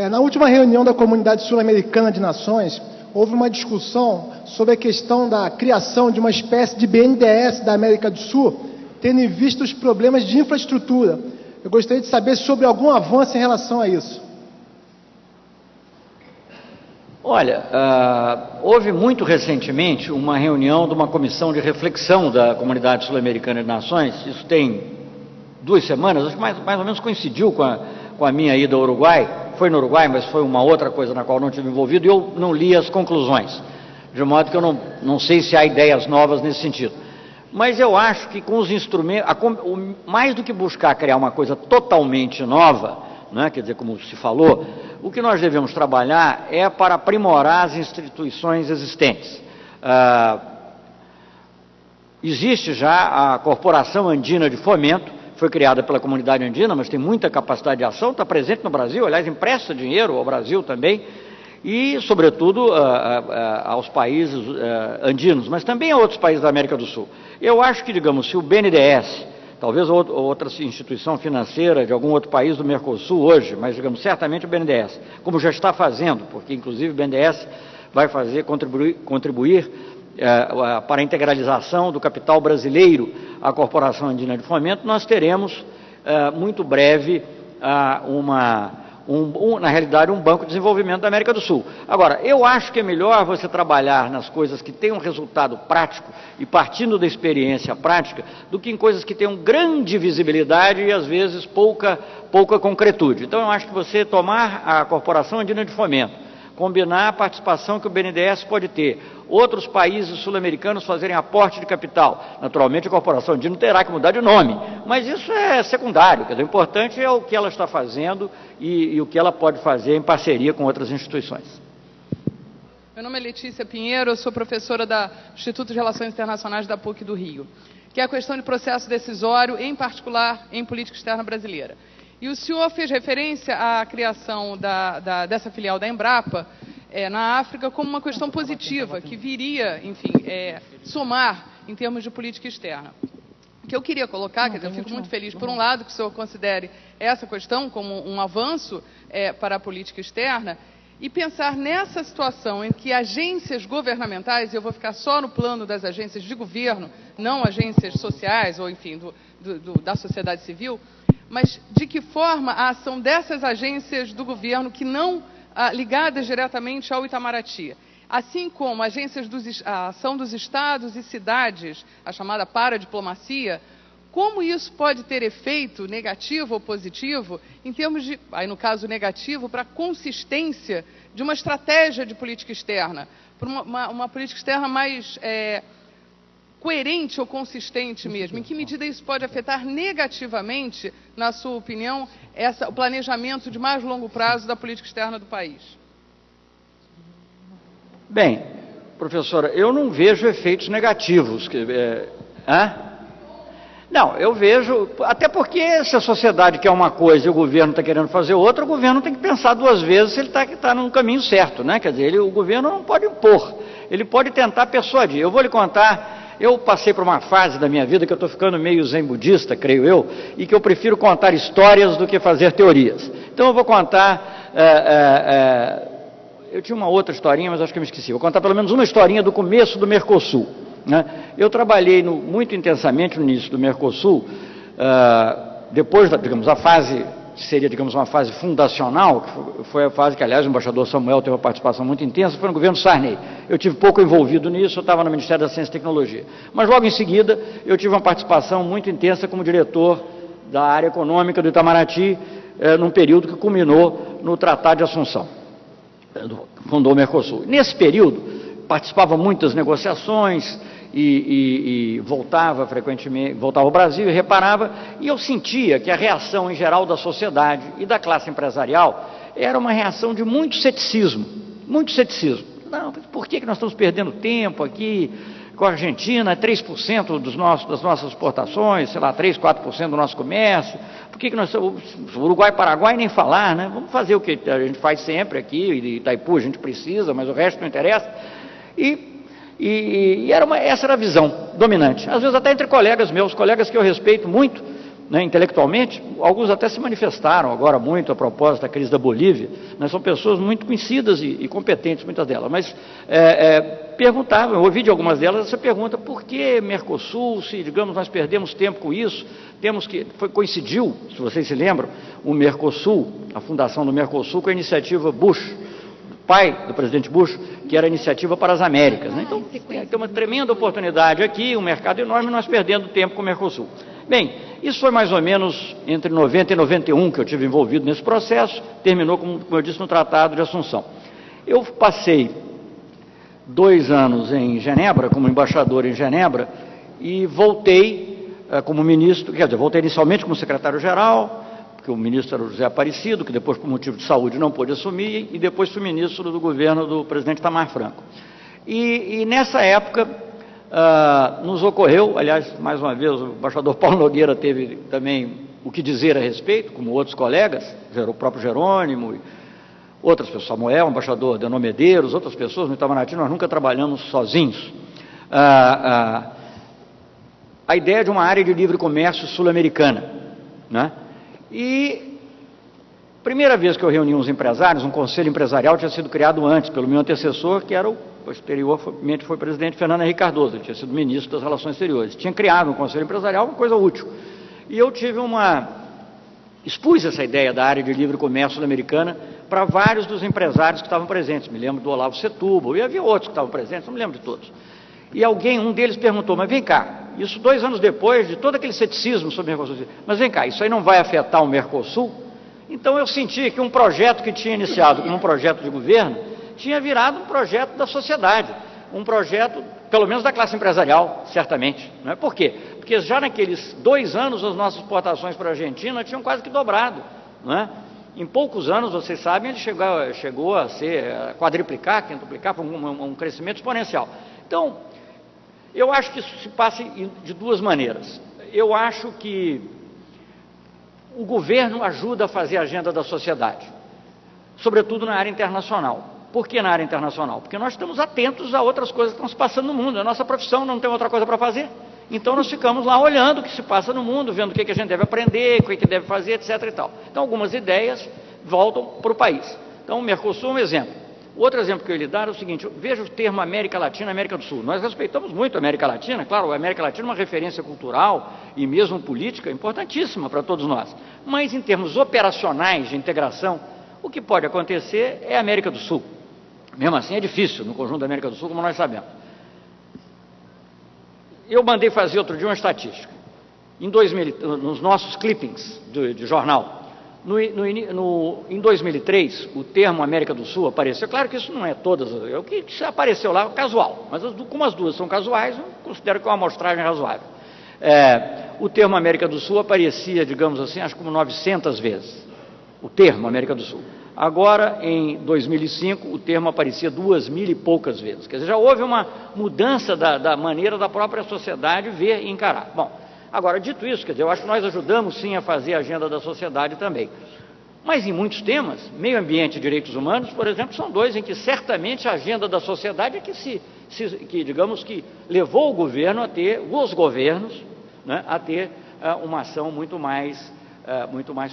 Na última reunião da Comunidade Sul-Americana de Nações, houve uma discussão sobre a questão da criação de uma espécie de BNDES da América do Sul, tendo em vista os problemas de infraestrutura. Eu gostaria de saber sobre algum avanço em relação a isso. Olha, houve muito recentemente uma reunião de uma comissão de reflexão da Comunidade Sul-Americana de Nações, isso tem 2 semanas, acho que mais ou menos coincidiu com a minha ida ao Uruguai. Foi no Uruguai, mas foi uma outra coisa na qual não estive envolvido, e eu não li as conclusões, de modo que eu não sei se há ideias novas nesse sentido. Mas eu acho que com os instrumentos, mais do que buscar criar uma coisa totalmente nova, né, quer dizer, como se falou, o que nós devemos trabalhar é para aprimorar as instituições existentes. Existe já a Corporação Andina de Fomento, foi criada pela comunidade andina, mas tem muita capacidade de ação, está presente no Brasil, aliás, empresta dinheiro ao Brasil também, e, sobretudo, aos países andinos, mas também a outros países da América do Sul. Eu acho que, digamos, se o BNDES, talvez outra instituição financeira de algum outro país do Mercosul hoje, mas, digamos, certamente o BNDES, como já está fazendo, porque, inclusive, o BNDES vai contribuir para a integralização do capital brasileiro à Corporação Andina de Fomento, nós teremos, muito breve, na realidade, um Banco de Desenvolvimento da América do Sul. Agora, eu acho que é melhor você trabalhar nas coisas que têm um resultado prático e partindo da experiência prática, do que em coisas que tenham grande visibilidade e, às vezes, pouca concretude. Então, eu acho que você tomar a Corporação Andina de Fomento, combinar a participação que o BNDES pode ter, outros países sul-americanos fazerem aporte de capital. Naturalmente, a Corporação Andina terá que mudar de nome, mas isso é secundário. Quer dizer, o importante é o que ela está fazendo e o que ela pode fazer em parceria com outras instituições. Meu nome é Letícia Pinheiro, eu sou professora do Instituto de Relações Internacionais da PUC do Rio, que é a questão de processo decisório, em particular em política externa brasileira. E o senhor fez referência à criação dessa filial da Embrapa na África como uma questão positiva, que viria, enfim, somar em termos de política externa. O que eu queria colocar, quer dizer, eu fico muito feliz, por um lado, que o senhor considere essa questão como um avanço para a política externa, e pensar nessa situação em que agências governamentais, e eu vou ficar só no plano das agências de governo, não agências sociais, ou enfim, da sociedade civil, mas de que forma a ação dessas agências do governo que não ligadas diretamente ao Itamaraty, assim como a ação dos estados e cidades, a chamada paradiplomacia, como isso pode ter efeito negativo ou positivo, em termos de, aí no caso negativo, para a consistência de uma estratégia de política externa, para uma política externa mais coerente ou consistente mesmo? Em que medida isso pode afetar negativamente, na sua opinião, o planejamento de mais longo prazo da política externa do país? Bem, professora, eu não vejo efeitos negativos. Não, eu vejo, até porque se a sociedade quer uma coisa e o governo está querendo fazer outra, o governo tem que pensar duas vezes se ele está no caminho certo, né? Quer dizer, o governo não pode impor, ele pode tentar persuadir. Eu vou lhe contar. Eu passei por uma fase da minha vida que eu estou ficando meio zen budista, creio eu, e que eu prefiro contar histórias do que fazer teorias. Então eu vou contar, eu tinha uma outra historinha, mas acho que eu me esqueci. Vou contar pelo menos uma historinha do começo do Mercosul, né? Eu trabalhei muito intensamente no início do Mercosul, depois, digamos, a fase que seria, digamos, uma fase fundacional, que foi a fase que, aliás, o embaixador Samuel teve uma participação muito intensa, foi no governo Sarney. Eu tive pouco envolvido nisso, eu estava no Ministério da Ciência e Tecnologia. Mas logo em seguida, eu tive uma participação muito intensa como diretor da área econômica do Itamaraty, num período que culminou no Tratado de Assunção, fundou o Mercosul. Nesse período, participava muito das negociações, e voltava frequentemente, voltava ao Brasil e reparava, e eu sentia que a reação em geral da sociedade e da classe empresarial era uma reação de muito ceticismo. Não, por que nós estamos perdendo tempo aqui com a Argentina, 3% das nossas exportações, sei lá, 3, 4% do nosso comércio, por que nós estamos, Uruguai, Paraguai, nem falar, né? Vamos fazer o que a gente faz sempre aqui, e Itaipu a gente precisa, mas o resto não interessa. Essa era a visão dominante, às vezes até entre colegas meus, colegas que eu respeito muito, né, intelectualmente, alguns até se manifestaram agora muito a propósito da crise da Bolívia, né, são pessoas muito conhecidas e competentes, muitas delas, mas perguntavam, eu ouvi de algumas delas essa pergunta: por que Mercosul, se, digamos, nós perdemos tempo com isso, coincidiu, se vocês se lembram, o Mercosul, a fundação do Mercosul com a iniciativa Bush, pai do presidente Bush, que era a Iniciativa para as Américas, né? Então, tem uma tremenda oportunidade aqui, um mercado enorme, nós perdendo tempo com o Mercosul. Bem, isso foi mais ou menos entre 90 e 91 que eu tive envolvido nesse processo, terminou, como eu disse, no Tratado de Assunção. Eu passei 2 anos em Genebra, como embaixador em Genebra, e voltei como ministro, quer dizer, voltei inicialmente como secretário-geral, porque o ministro era o José Aparecido, que depois, por motivo de saúde, não pôde assumir, e depois fui ministro do governo do presidente Itamar Franco. E nessa época, nos ocorreu, aliás, mais uma vez, o embaixador Paulo Nogueira teve também o que dizer a respeito, como outros colegas, o próprio Jerônimo, outras pessoas, Samuel, embaixador Denô Medeiros, outras pessoas no Itamaraty, nós nunca trabalhamos sozinhos. A ideia de uma área de livre comércio sul-americana, né? E primeira vez que eu reuni uns empresários, um conselho empresarial tinha sido criado antes pelo meu antecessor, que era posteriormente foi presidente Fernando Henrique Cardoso, ele tinha sido ministro das Relações Exteriores. Tinha criado um conselho empresarial, uma coisa útil. E eu expus essa ideia da área de livre comércio sul-americana para vários dos empresários que estavam presentes. Me lembro do Olavo Setúbal, e havia outros que estavam presentes, não me lembro de todos. E um deles perguntou, mas vem cá, isso 2 anos depois de todo aquele ceticismo sobre o Mercosul, mas vem cá, isso aí não vai afetar o Mercosul? Então eu senti que um projeto que tinha iniciado como um projeto de governo, tinha virado um projeto da sociedade, um projeto, pelo menos da classe empresarial, certamente. Não é? Por quê? Porque já naqueles 2 anos as nossas exportações para a Argentina tinham quase que dobrado. Não é? Em poucos anos, vocês sabem, ele chegou a quadriplicar, quintuplicar, foi um crescimento exponencial. Então, eu acho que isso se passa de 2 maneiras. Eu acho que o governo ajuda a fazer a agenda da sociedade, sobretudo na área internacional. Por que na área internacional? Porque nós estamos atentos a outras coisas que estão se passando no mundo. A nossa profissão não tem outra coisa para fazer. Então nós ficamos lá olhando o que se passa no mundo, vendo o que a gente deve aprender, o que deve fazer, etc. e tal. Então algumas ideias voltam para o país. Então o Mercosul é um exemplo. Outro exemplo que eu ia lhe dar é o seguinte, veja o termo América Latina e América do Sul. Nós respeitamos muito a América Latina, claro, a América Latina é uma referência cultural e mesmo política importantíssima para todos nós. Mas em termos operacionais de integração, o que pode acontecer é a América do Sul. Mesmo assim é difícil no conjunto da América do Sul, como nós sabemos. Eu mandei fazer outro dia uma estatística. Nos nossos clippings de jornal, em 2003, o termo América do Sul apareceu, claro que isso não é todas, é o que apareceu lá, casual, mas como as duas são casuais, eu considero que é uma amostragem razoável. O termo América do Sul aparecia, digamos assim, acho como 900 vezes, o termo América do Sul. Agora, em 2005, o termo aparecia 2.000 e poucas vezes, quer dizer, já houve uma mudança da maneira da própria sociedade ver e encarar. Bom, agora, dito isso, quer dizer, eu acho que nós ajudamos sim a fazer a agenda da sociedade também. Mas em muitos temas, meio ambiente e direitos humanos, por exemplo, são 2 em que certamente a agenda da sociedade é que digamos que levou o governo a ter, os governos, né, a ter uma ação muito mais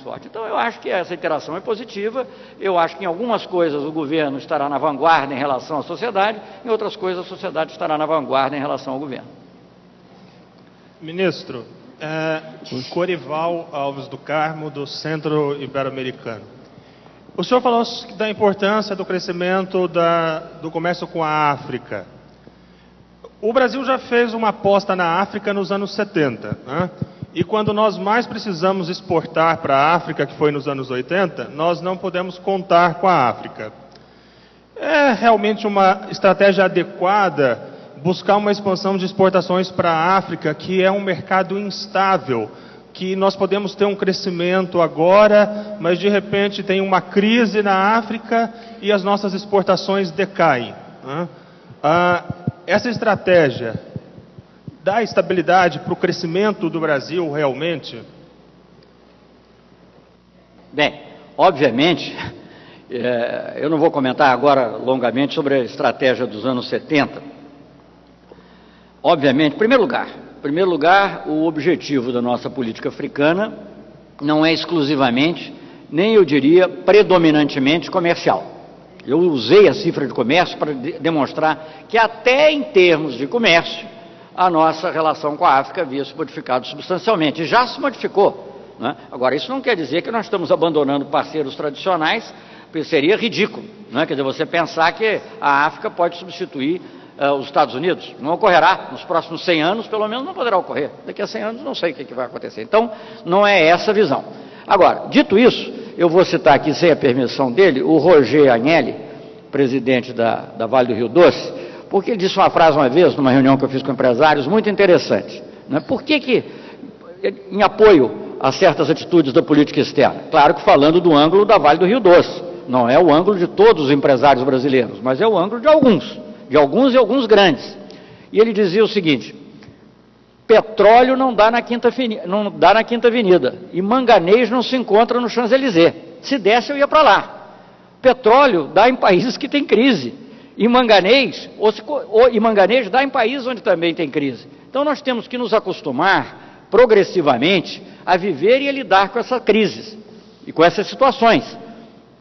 forte. Então eu acho que essa interação é positiva, eu acho que em algumas coisas o governo estará na vanguarda em relação à sociedade, em outras coisas a sociedade estará na vanguarda em relação ao governo. Ministro, Corival Alves do Carmo, do Centro Ibero-Americano. O senhor falou da importância do crescimento do comércio com a África. O Brasil já fez uma aposta na África nos anos 70, né? E quando nós mais precisamos exportar para a África, que foi nos anos 80, nós não podemos contar com a África. É realmente uma estratégia adequada buscar uma expansão de exportações para a África, que é um mercado instável, que nós podemos ter um crescimento agora, mas de repente tem uma crise na África e as nossas exportações decaem, né? Essa estratégia dá estabilidade para o crescimento do Brasil realmente? Bem, obviamente, eu não vou comentar agora longamente sobre a estratégia dos anos 70. Obviamente, em primeiro lugar, o objetivo da nossa política africana não é exclusivamente, nem eu diria predominantemente comercial. Eu usei a cifra de comércio para demonstrar que até em termos de comércio, a nossa relação com a África havia se modificado substancialmente, e já se modificou, né? Agora, isso não quer dizer que nós estamos abandonando parceiros tradicionais, porque seria ridículo, né? Quer dizer, você pensar que a África pode substituir os Estados Unidos. Não ocorrerá nos próximos 100 anos, pelo menos não poderá ocorrer. Daqui a 100 anos não sei o que vai acontecer. Então, não é essa a visão. Agora, dito isso, eu vou citar aqui, sem a permissão dele, o Roger Agnelli, presidente da Vale do Rio Doce, porque ele disse uma frase uma vez, numa reunião que eu fiz com empresários, muito interessante, né? Por que, em apoio a certas atitudes da política externa? Claro que falando do ângulo da Vale do Rio Doce, não é o ângulo de todos os empresários brasileiros, mas é o ângulo de alguns e alguns grandes. E ele dizia o seguinte: petróleo não dá na Quinta Avenida, e manganês não se encontra no Champs-Élysées. Se desse, eu ia para lá. Petróleo dá em países que têm crise. E manganês, e manganês dá em países onde também tem crise. Então nós temos que nos acostumar progressivamente a viver e a lidar com essas crises e com essas situações.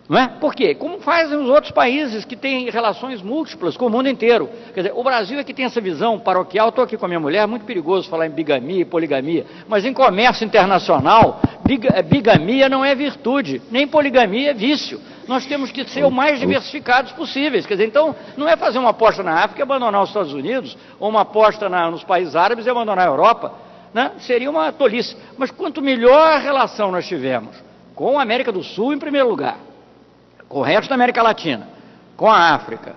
Não é? Por quê? Como fazem os outros países que têm relações múltiplas com o mundo inteiro. Quer dizer, o Brasil é que tem essa visão paroquial. Estou aqui com a minha mulher, é muito perigoso falar em bigamia e poligamia, mas em comércio internacional, bigamia não é virtude, nem poligamia é vício. Nós temos que ser o mais diversificados possíveis. Quer dizer, então, não é fazer uma aposta na África e abandonar os Estados Unidos, ou uma aposta nos países árabes e abandonar a Europa, né? Seria uma tolice. Mas quanto melhor relação nós tivermos com a América do Sul, em primeiro lugar, com o resto da América Latina, com a África,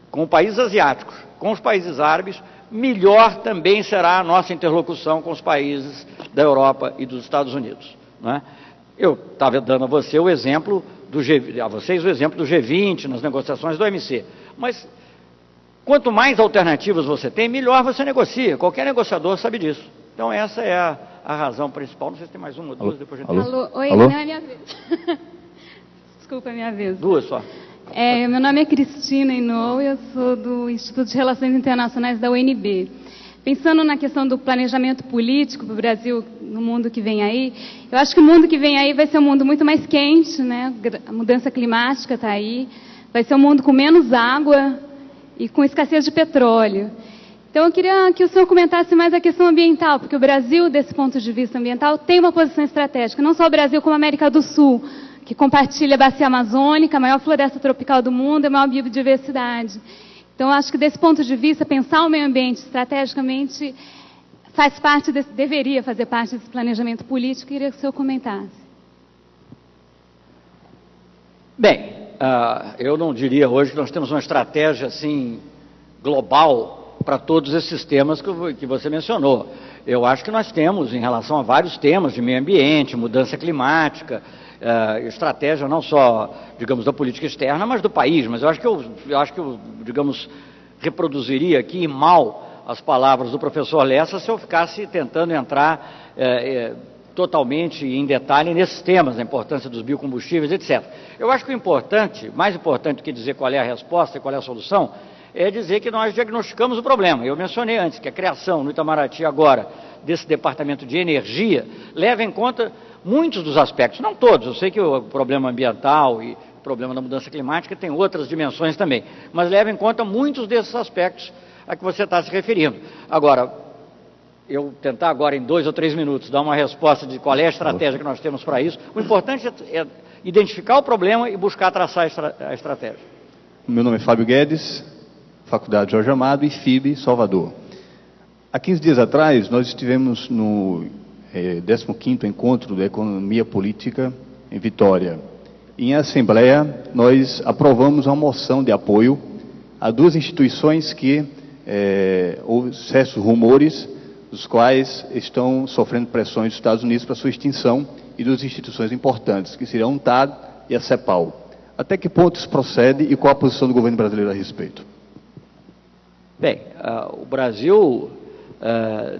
com os países asiáticos, com os países árabes, melhor também será a nossa interlocução com os países da Europa e dos Estados Unidos. Não é? Eu estava dando a você o exemplo vocês o exemplo do G20 nas negociações do OMC, mas quanto mais alternativas você tem, melhor você negocia. Qualquer negociador sabe disso. Então essa é a razão principal. Não sei se tem mais uma ou duas, depois a gente... Alô? Oi, Alô? Não é minha vez. Desculpa, é minha vez. Duas só. Meu nome é Cristina Inou, eu sou do Instituto de Relações Internacionais da UNB. Pensando na questão do planejamento político para o Brasil no mundo que vem aí, eu acho que o mundo que vem aí vai ser um mundo muito mais quente, né? A mudança climática está aí, vai ser um mundo com menos água e com escassez de petróleo. Então eu queria que o senhor comentasse mais a questão ambiental, porque o Brasil, desse ponto de vista ambiental, tem uma posição estratégica, não só o Brasil como a América do Sul, que compartilha a bacia amazônica, a maior floresta tropical do mundo e a maior biodiversidade. Então, acho que desse ponto de vista, pensar o meio ambiente estrategicamente deveria fazer parte desse planejamento político. Queria que o senhor comentasse. Bem, eu não diria hoje que nós temos uma estratégia assim global para todos esses temas que você mencionou. Eu acho que nós temos, em relação a vários temas de meio ambiente, mudança climática, estratégia não só, digamos, da política externa, mas do país. Mas eu acho que eu digamos, reproduziria aqui mal as palavras do professor Lessa se eu ficasse tentando entrar totalmente em detalhe nesses temas, a importância dos biocombustíveis, etc. Eu acho que o importante, mais importante do que dizer qual é a resposta e qual é a solução, é dizer que nós diagnosticamos o problema. Eu mencionei antes que a criação no Itamaraty agora desse departamento de energia leva em conta muitos dos aspectos, não todos. Eu sei que o problema ambiental e o problema da mudança climática tem outras dimensões também, mas leva em conta muitos desses aspectos a que você está se referindo. Agora, eu tentar agora em 2 ou 3 minutos dar uma resposta de qual é a estratégia que nós temos para isso, o importante é identificar o problema e buscar traçar a estratégia. Meu nome é Fábio Guedes, Faculdade Jorge Amado e FIB Salvador. Há 15 dias atrás, nós estivemos no 15º Encontro da Economia Política em Vitória. Em assembleia, nós aprovamos uma moção de apoio a 2 instituições que houve certos rumores, dos quais estão sofrendo pressões dos Estados Unidos para sua extinção, e 2 instituições importantes, que seriam a UNTAD e a CEPAL. Até que ponto isso procede e qual a posição do governo brasileiro a respeito? Bem, o Brasil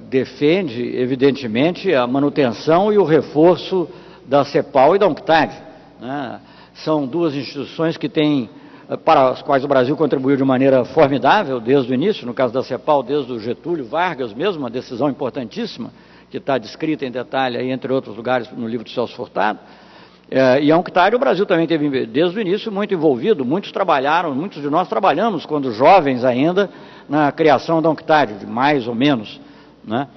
defende, evidentemente, a manutenção e o reforço da CEPAL e da UNCTAD, né? São 2 instituições que têm, para as quais o Brasil contribuiu de maneira formidável desde o início, no caso da CEPAL, desde o Getúlio Vargas mesmo, uma decisão importantíssima, que está descrita em detalhe, aí, entre outros lugares, no livro do Celso Furtado. E a UNCTAD, o Brasil também teve, desde o início, muito envolvido. Muitos de nós trabalhamos, quando jovens ainda, na criação da UNCTAD, mais ou menos, né?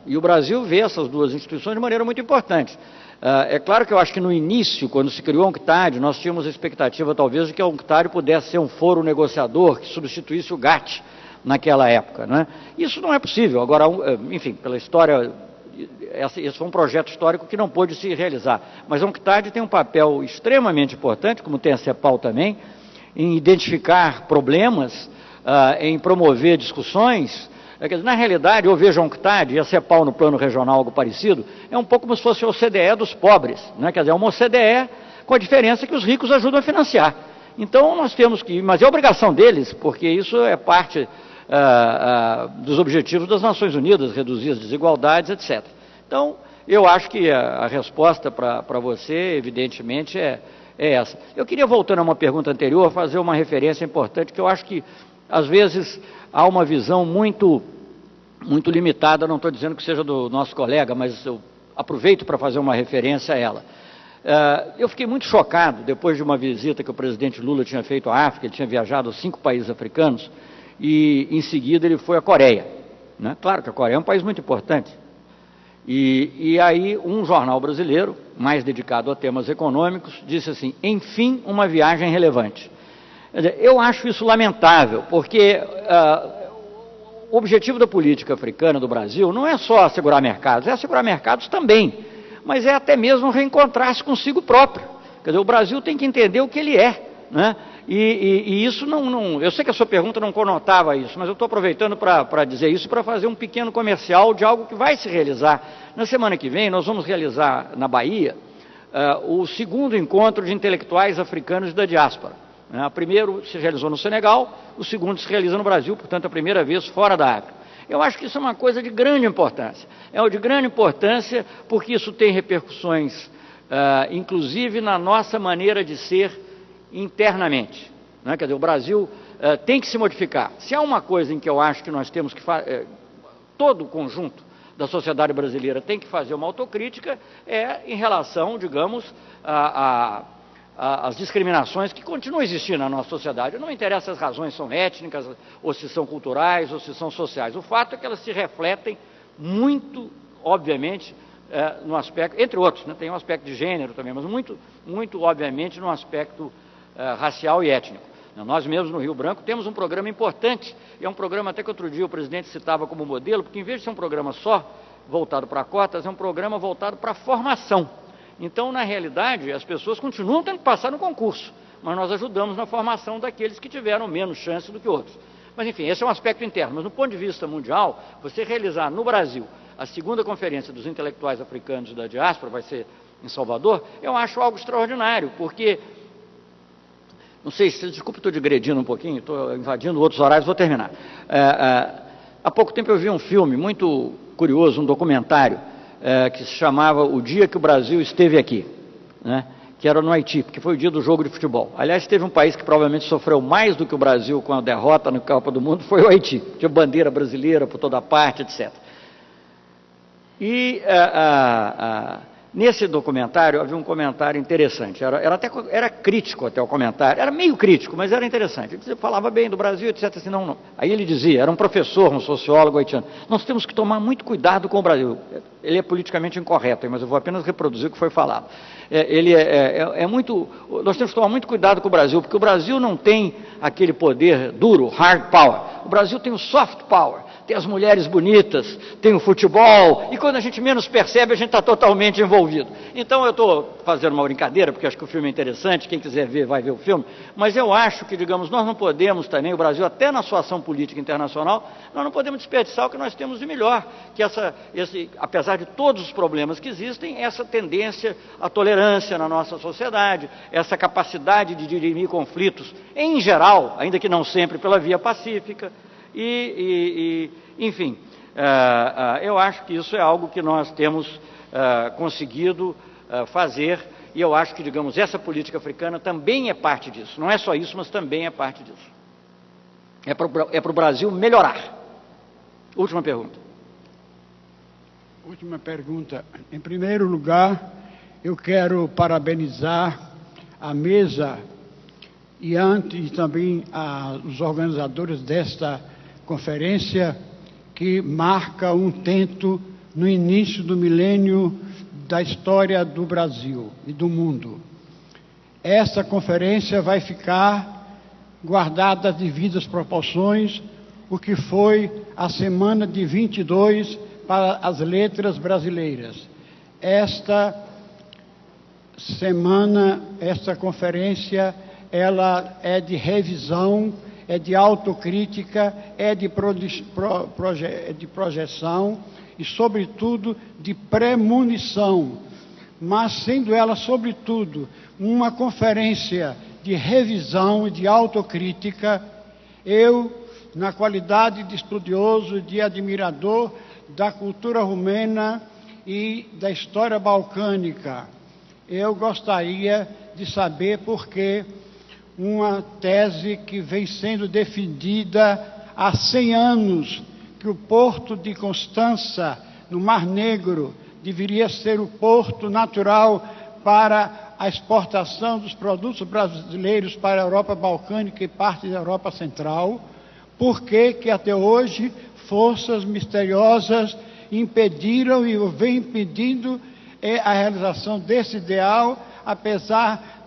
E o Brasil vê essas 2 instituições de maneira muito importante. É claro que eu acho que no início, quando se criou a UNCTAD, nós tínhamos a expectativa, talvez, de que a UNCTAD pudesse ser um foro negociador que substituísse o GATT naquela época, né? Isso não é possível. Agora, enfim, pela história... Esse foi um projeto histórico que não pôde se realizar. Mas a UNCTAD tem um papel extremamente importante, como tem a CEPAL também, em identificar problemas, em promover discussões. Na realidade, eu vejo a UNCTAD e a CEPAL no plano regional algo parecido, é um pouco como se fosse a OCDE dos pobres, né? Quer dizer, é uma OCDE com a diferença que os ricos ajudam a financiar. Então, nós temos que... Mas é obrigação deles, porque isso é parte... dos objetivos das Nações Unidas, reduzir as desigualdades, etc. Então, eu acho que a resposta para você, evidentemente, é é essa. Eu queria, voltando a uma pergunta anterior, fazer uma referência importante, que eu acho que, às vezes, há uma visão muito limitada, não estou dizendo que seja do nosso colega, mas eu aproveito para fazer uma referência a ela. Eu fiquei muito chocado, depois de uma visita que o presidente Lula tinha feito à África, ele tinha viajado a 5 países africanos, e, em seguida, ele foi à Coreia, né? Claro que a Coreia é um país muito importante. E aí um jornal brasileiro, mais dedicado a temas econômicos, disse assim: enfim, uma viagem relevante. Quer dizer, eu acho isso lamentável, porque o objetivo da política africana do Brasil não é só assegurar mercados, é assegurar mercados também, mas é até mesmo reencontrar-se consigo próprio. Quer dizer, o Brasil tem que entender o que ele é, né? E isso não... Eu sei que a sua pergunta não conotava isso, mas eu estou aproveitando para dizer isso, para fazer um pequeno comercial de algo que vai se realizar. Na semana que vem, nós vamos realizar na Bahia o 2º encontro de intelectuais africanos da diáspora. O primeiro se realizou no Senegal, o segundo se realiza no Brasil, portanto, a primeira vez fora da África. Eu acho que isso é uma coisa de grande importância. É de grande importância porque isso tem repercussões, inclusive na nossa maneira de ser internamente, né? Quer dizer, o Brasil tem que se modificar. Se há uma coisa em que eu acho que nós temos que todo o conjunto da sociedade brasileira tem que fazer uma autocrítica, em relação, digamos, às discriminações que continuam existindo na nossa sociedade. Não interessa se as razões são étnicas, ou se são culturais, ou se são sociais. O fato é que elas se refletem muito, obviamente, no aspecto, entre outros, né? Tem um aspecto de gênero também, mas muito obviamente no aspecto racial e étnico. Nós mesmos no Rio Branco temos um programa importante, e é um programa até que outro dia o presidente citava como modelo, porque em vez de ser um programa só voltado para cotas, é um programa voltado para a formação. Então, na realidade, as pessoas continuam tendo que passar no concurso, mas nós ajudamos na formação daqueles que tiveram menos chance do que outros. Mas, enfim, esse é um aspecto interno. Mas, do ponto de vista mundial, você realizar no Brasil a 2ª conferência dos intelectuais africanos da diáspora, vai ser em Salvador, eu acho algo extraordinário, porque... Não sei, desculpe, estou digredindo um pouquinho, estou invadindo outros horários, vou terminar. Há pouco tempo eu vi um filme muito curioso, um documentário, que se chamava O Dia que o Brasil Esteve Aqui, né? Que era no Haiti, que foi o dia do jogo de futebol. Aliás, teve um país que provavelmente sofreu mais do que o Brasil com a derrota na Copa do Mundo, foi o Haiti. Tinha bandeira brasileira por toda parte, etc. E... nesse documentário havia um comentário interessante, era crítico até o comentário, era meio crítico, mas era interessante. Ele falava bem do Brasil, etc. Assim, não. Aí ele dizia, era um professor, um sociólogo haitiano, nós temos que tomar muito cuidado com o Brasil. Ele é politicamente incorreto, mas eu vou apenas reproduzir o que foi falado. Nós temos que tomar muito cuidado com o Brasil, porque o Brasil não tem aquele poder duro, hard power. O Brasil tem o soft power. Tem as mulheres bonitas, tem o futebol, e quando a gente menos percebe, a gente está totalmente envolvido. Então eu estou fazendo uma brincadeira, porque acho que o filme é interessante, quem quiser ver, vai ver o filme, mas eu acho que, digamos, nós não podemos também, o Brasil, até na sua ação política internacional, nós não podemos desperdiçar o que nós temos de melhor, que apesar de todos os problemas que existem, essa tendência à tolerância na nossa sociedade, essa capacidade de dirimir conflitos, em geral, ainda que não sempre pela via pacífica, enfim, eu acho que isso é algo que nós temos conseguido fazer, e eu acho que, digamos, essa política africana também é parte disso. Não é só isso, mas também é parte disso. É para o Brasil melhorar. Última pergunta. Última pergunta. Em primeiro lugar, eu quero parabenizar a mesa e antes também os organizadores desta conferência, que marca um tento no início do milênio da história do Brasil e do mundo. Essa conferência vai ficar guardada as devidas proporções, o que foi a semana de 22 para as letras brasileiras. Esta semana, esta conferência, ela é de revisão, é de autocrítica, é de projeção e, sobretudo, de premonição. Mas, sendo ela, sobretudo, uma conferência de revisão e de autocrítica, eu, na qualidade de estudioso, de admirador da cultura romena e da história balcânica, eu gostaria de saber por que uma tese que vem sendo defendida há 100 anos, que o porto de Constança, no Mar Negro, deveria ser o porto natural para a exportação dos produtos brasileiros para a Europa Balcânica e parte da Europa Central, por que até hoje forças misteriosas impediram e vêm impedindo a realização desse ideal, apesar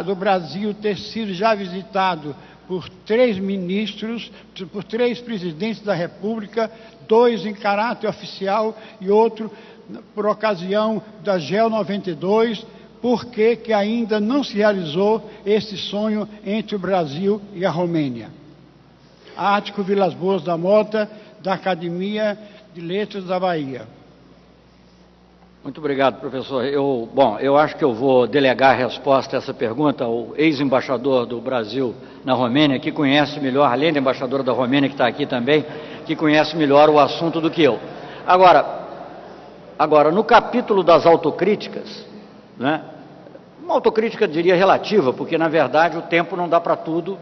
do Brasil ter sido já visitado por 3 ministros, por 3 presidentes da República, 2 em caráter oficial e outro por ocasião da GEO 92, por que ainda não se realizou esse sonho entre o Brasil e a Romênia? Ático Vilas Boas da Mota, da Academia de Letras da Bahia. Muito obrigado, professor. Eu acho que eu vou delegar a resposta a essa pergunta ao ex-embaixador do Brasil na Romênia, que conhece melhor, além da embaixadora da Romênia, que está aqui também, que conhece melhor o assunto do que eu. Agora, no capítulo das autocríticas, né, uma autocrítica, diria, relativa, porque, na verdade, o tempo não dá para tudo,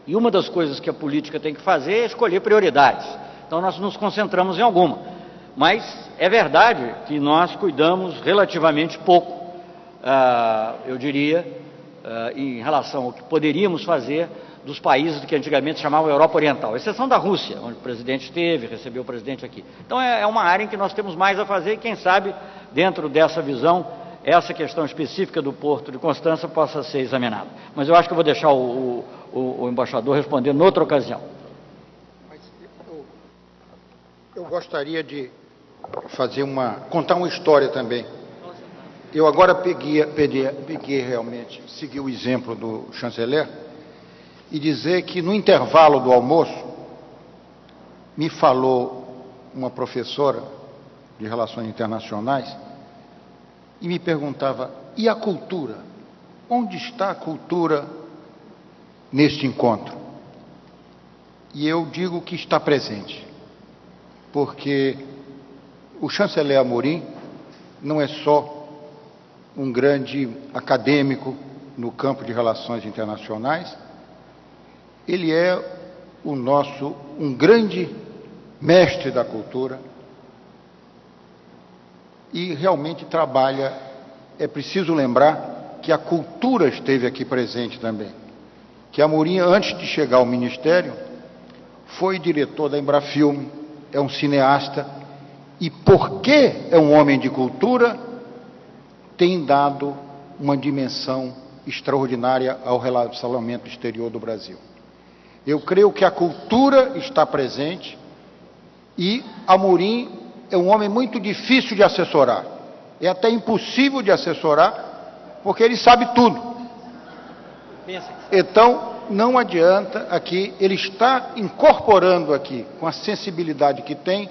e uma das coisas que a política tem que fazer é escolher prioridades. Então, nós nos concentramos em alguma. Mas é verdade que nós cuidamos relativamente pouco, eu diria, em relação ao que poderíamos fazer dos países que antigamente chamavam Europa Oriental, exceção da Rússia, onde o presidente esteve, recebeu o presidente aqui. Então é uma área em que nós temos mais a fazer e quem sabe, dentro dessa visão, essa questão específica do Porto de Constança possa ser examinada. Mas eu acho que eu vou deixar o embaixador responder noutra ocasião. Mas eu gostaria de contar uma história também. Eu agora peguei realmente, segui o exemplo do chanceler e dizer que no intervalo do almoço me falou uma professora de Relações Internacionais e me perguntava, e a cultura? Onde está a cultura neste encontro? E eu digo que está presente, porque o chanceler Amorim não é só um grande acadêmico no campo de relações internacionais, ele é um grande mestre da cultura e realmente trabalha. É preciso lembrar que a cultura esteve aqui presente também, que Amorim, antes de chegar ao Ministério, foi diretor da Embrafilme, é um cineasta, e porque é um homem de cultura, tem dado uma dimensão extraordinária ao relacionamento exterior do Brasil. Eu creio que a cultura está presente e Amorim é um homem muito difícil de assessorar. É até impossível de assessorar, porque ele sabe tudo. Então, não adianta aqui, ele está incorporando aqui, com a sensibilidade que tem,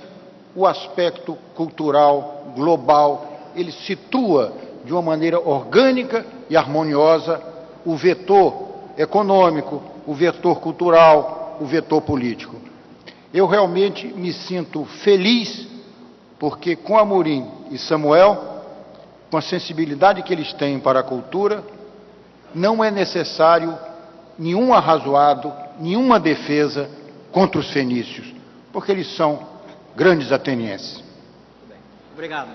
o aspecto cultural, global, ele situa de uma maneira orgânica e harmoniosa o vetor econômico, o vetor cultural, o vetor político. Eu realmente me sinto feliz, porque com Amorim e Samuel, com a sensibilidade que eles têm para a cultura, não é necessário nenhum arrazoado, nenhuma defesa contra os fenícios, porque eles são grandes atenienses. Obrigado.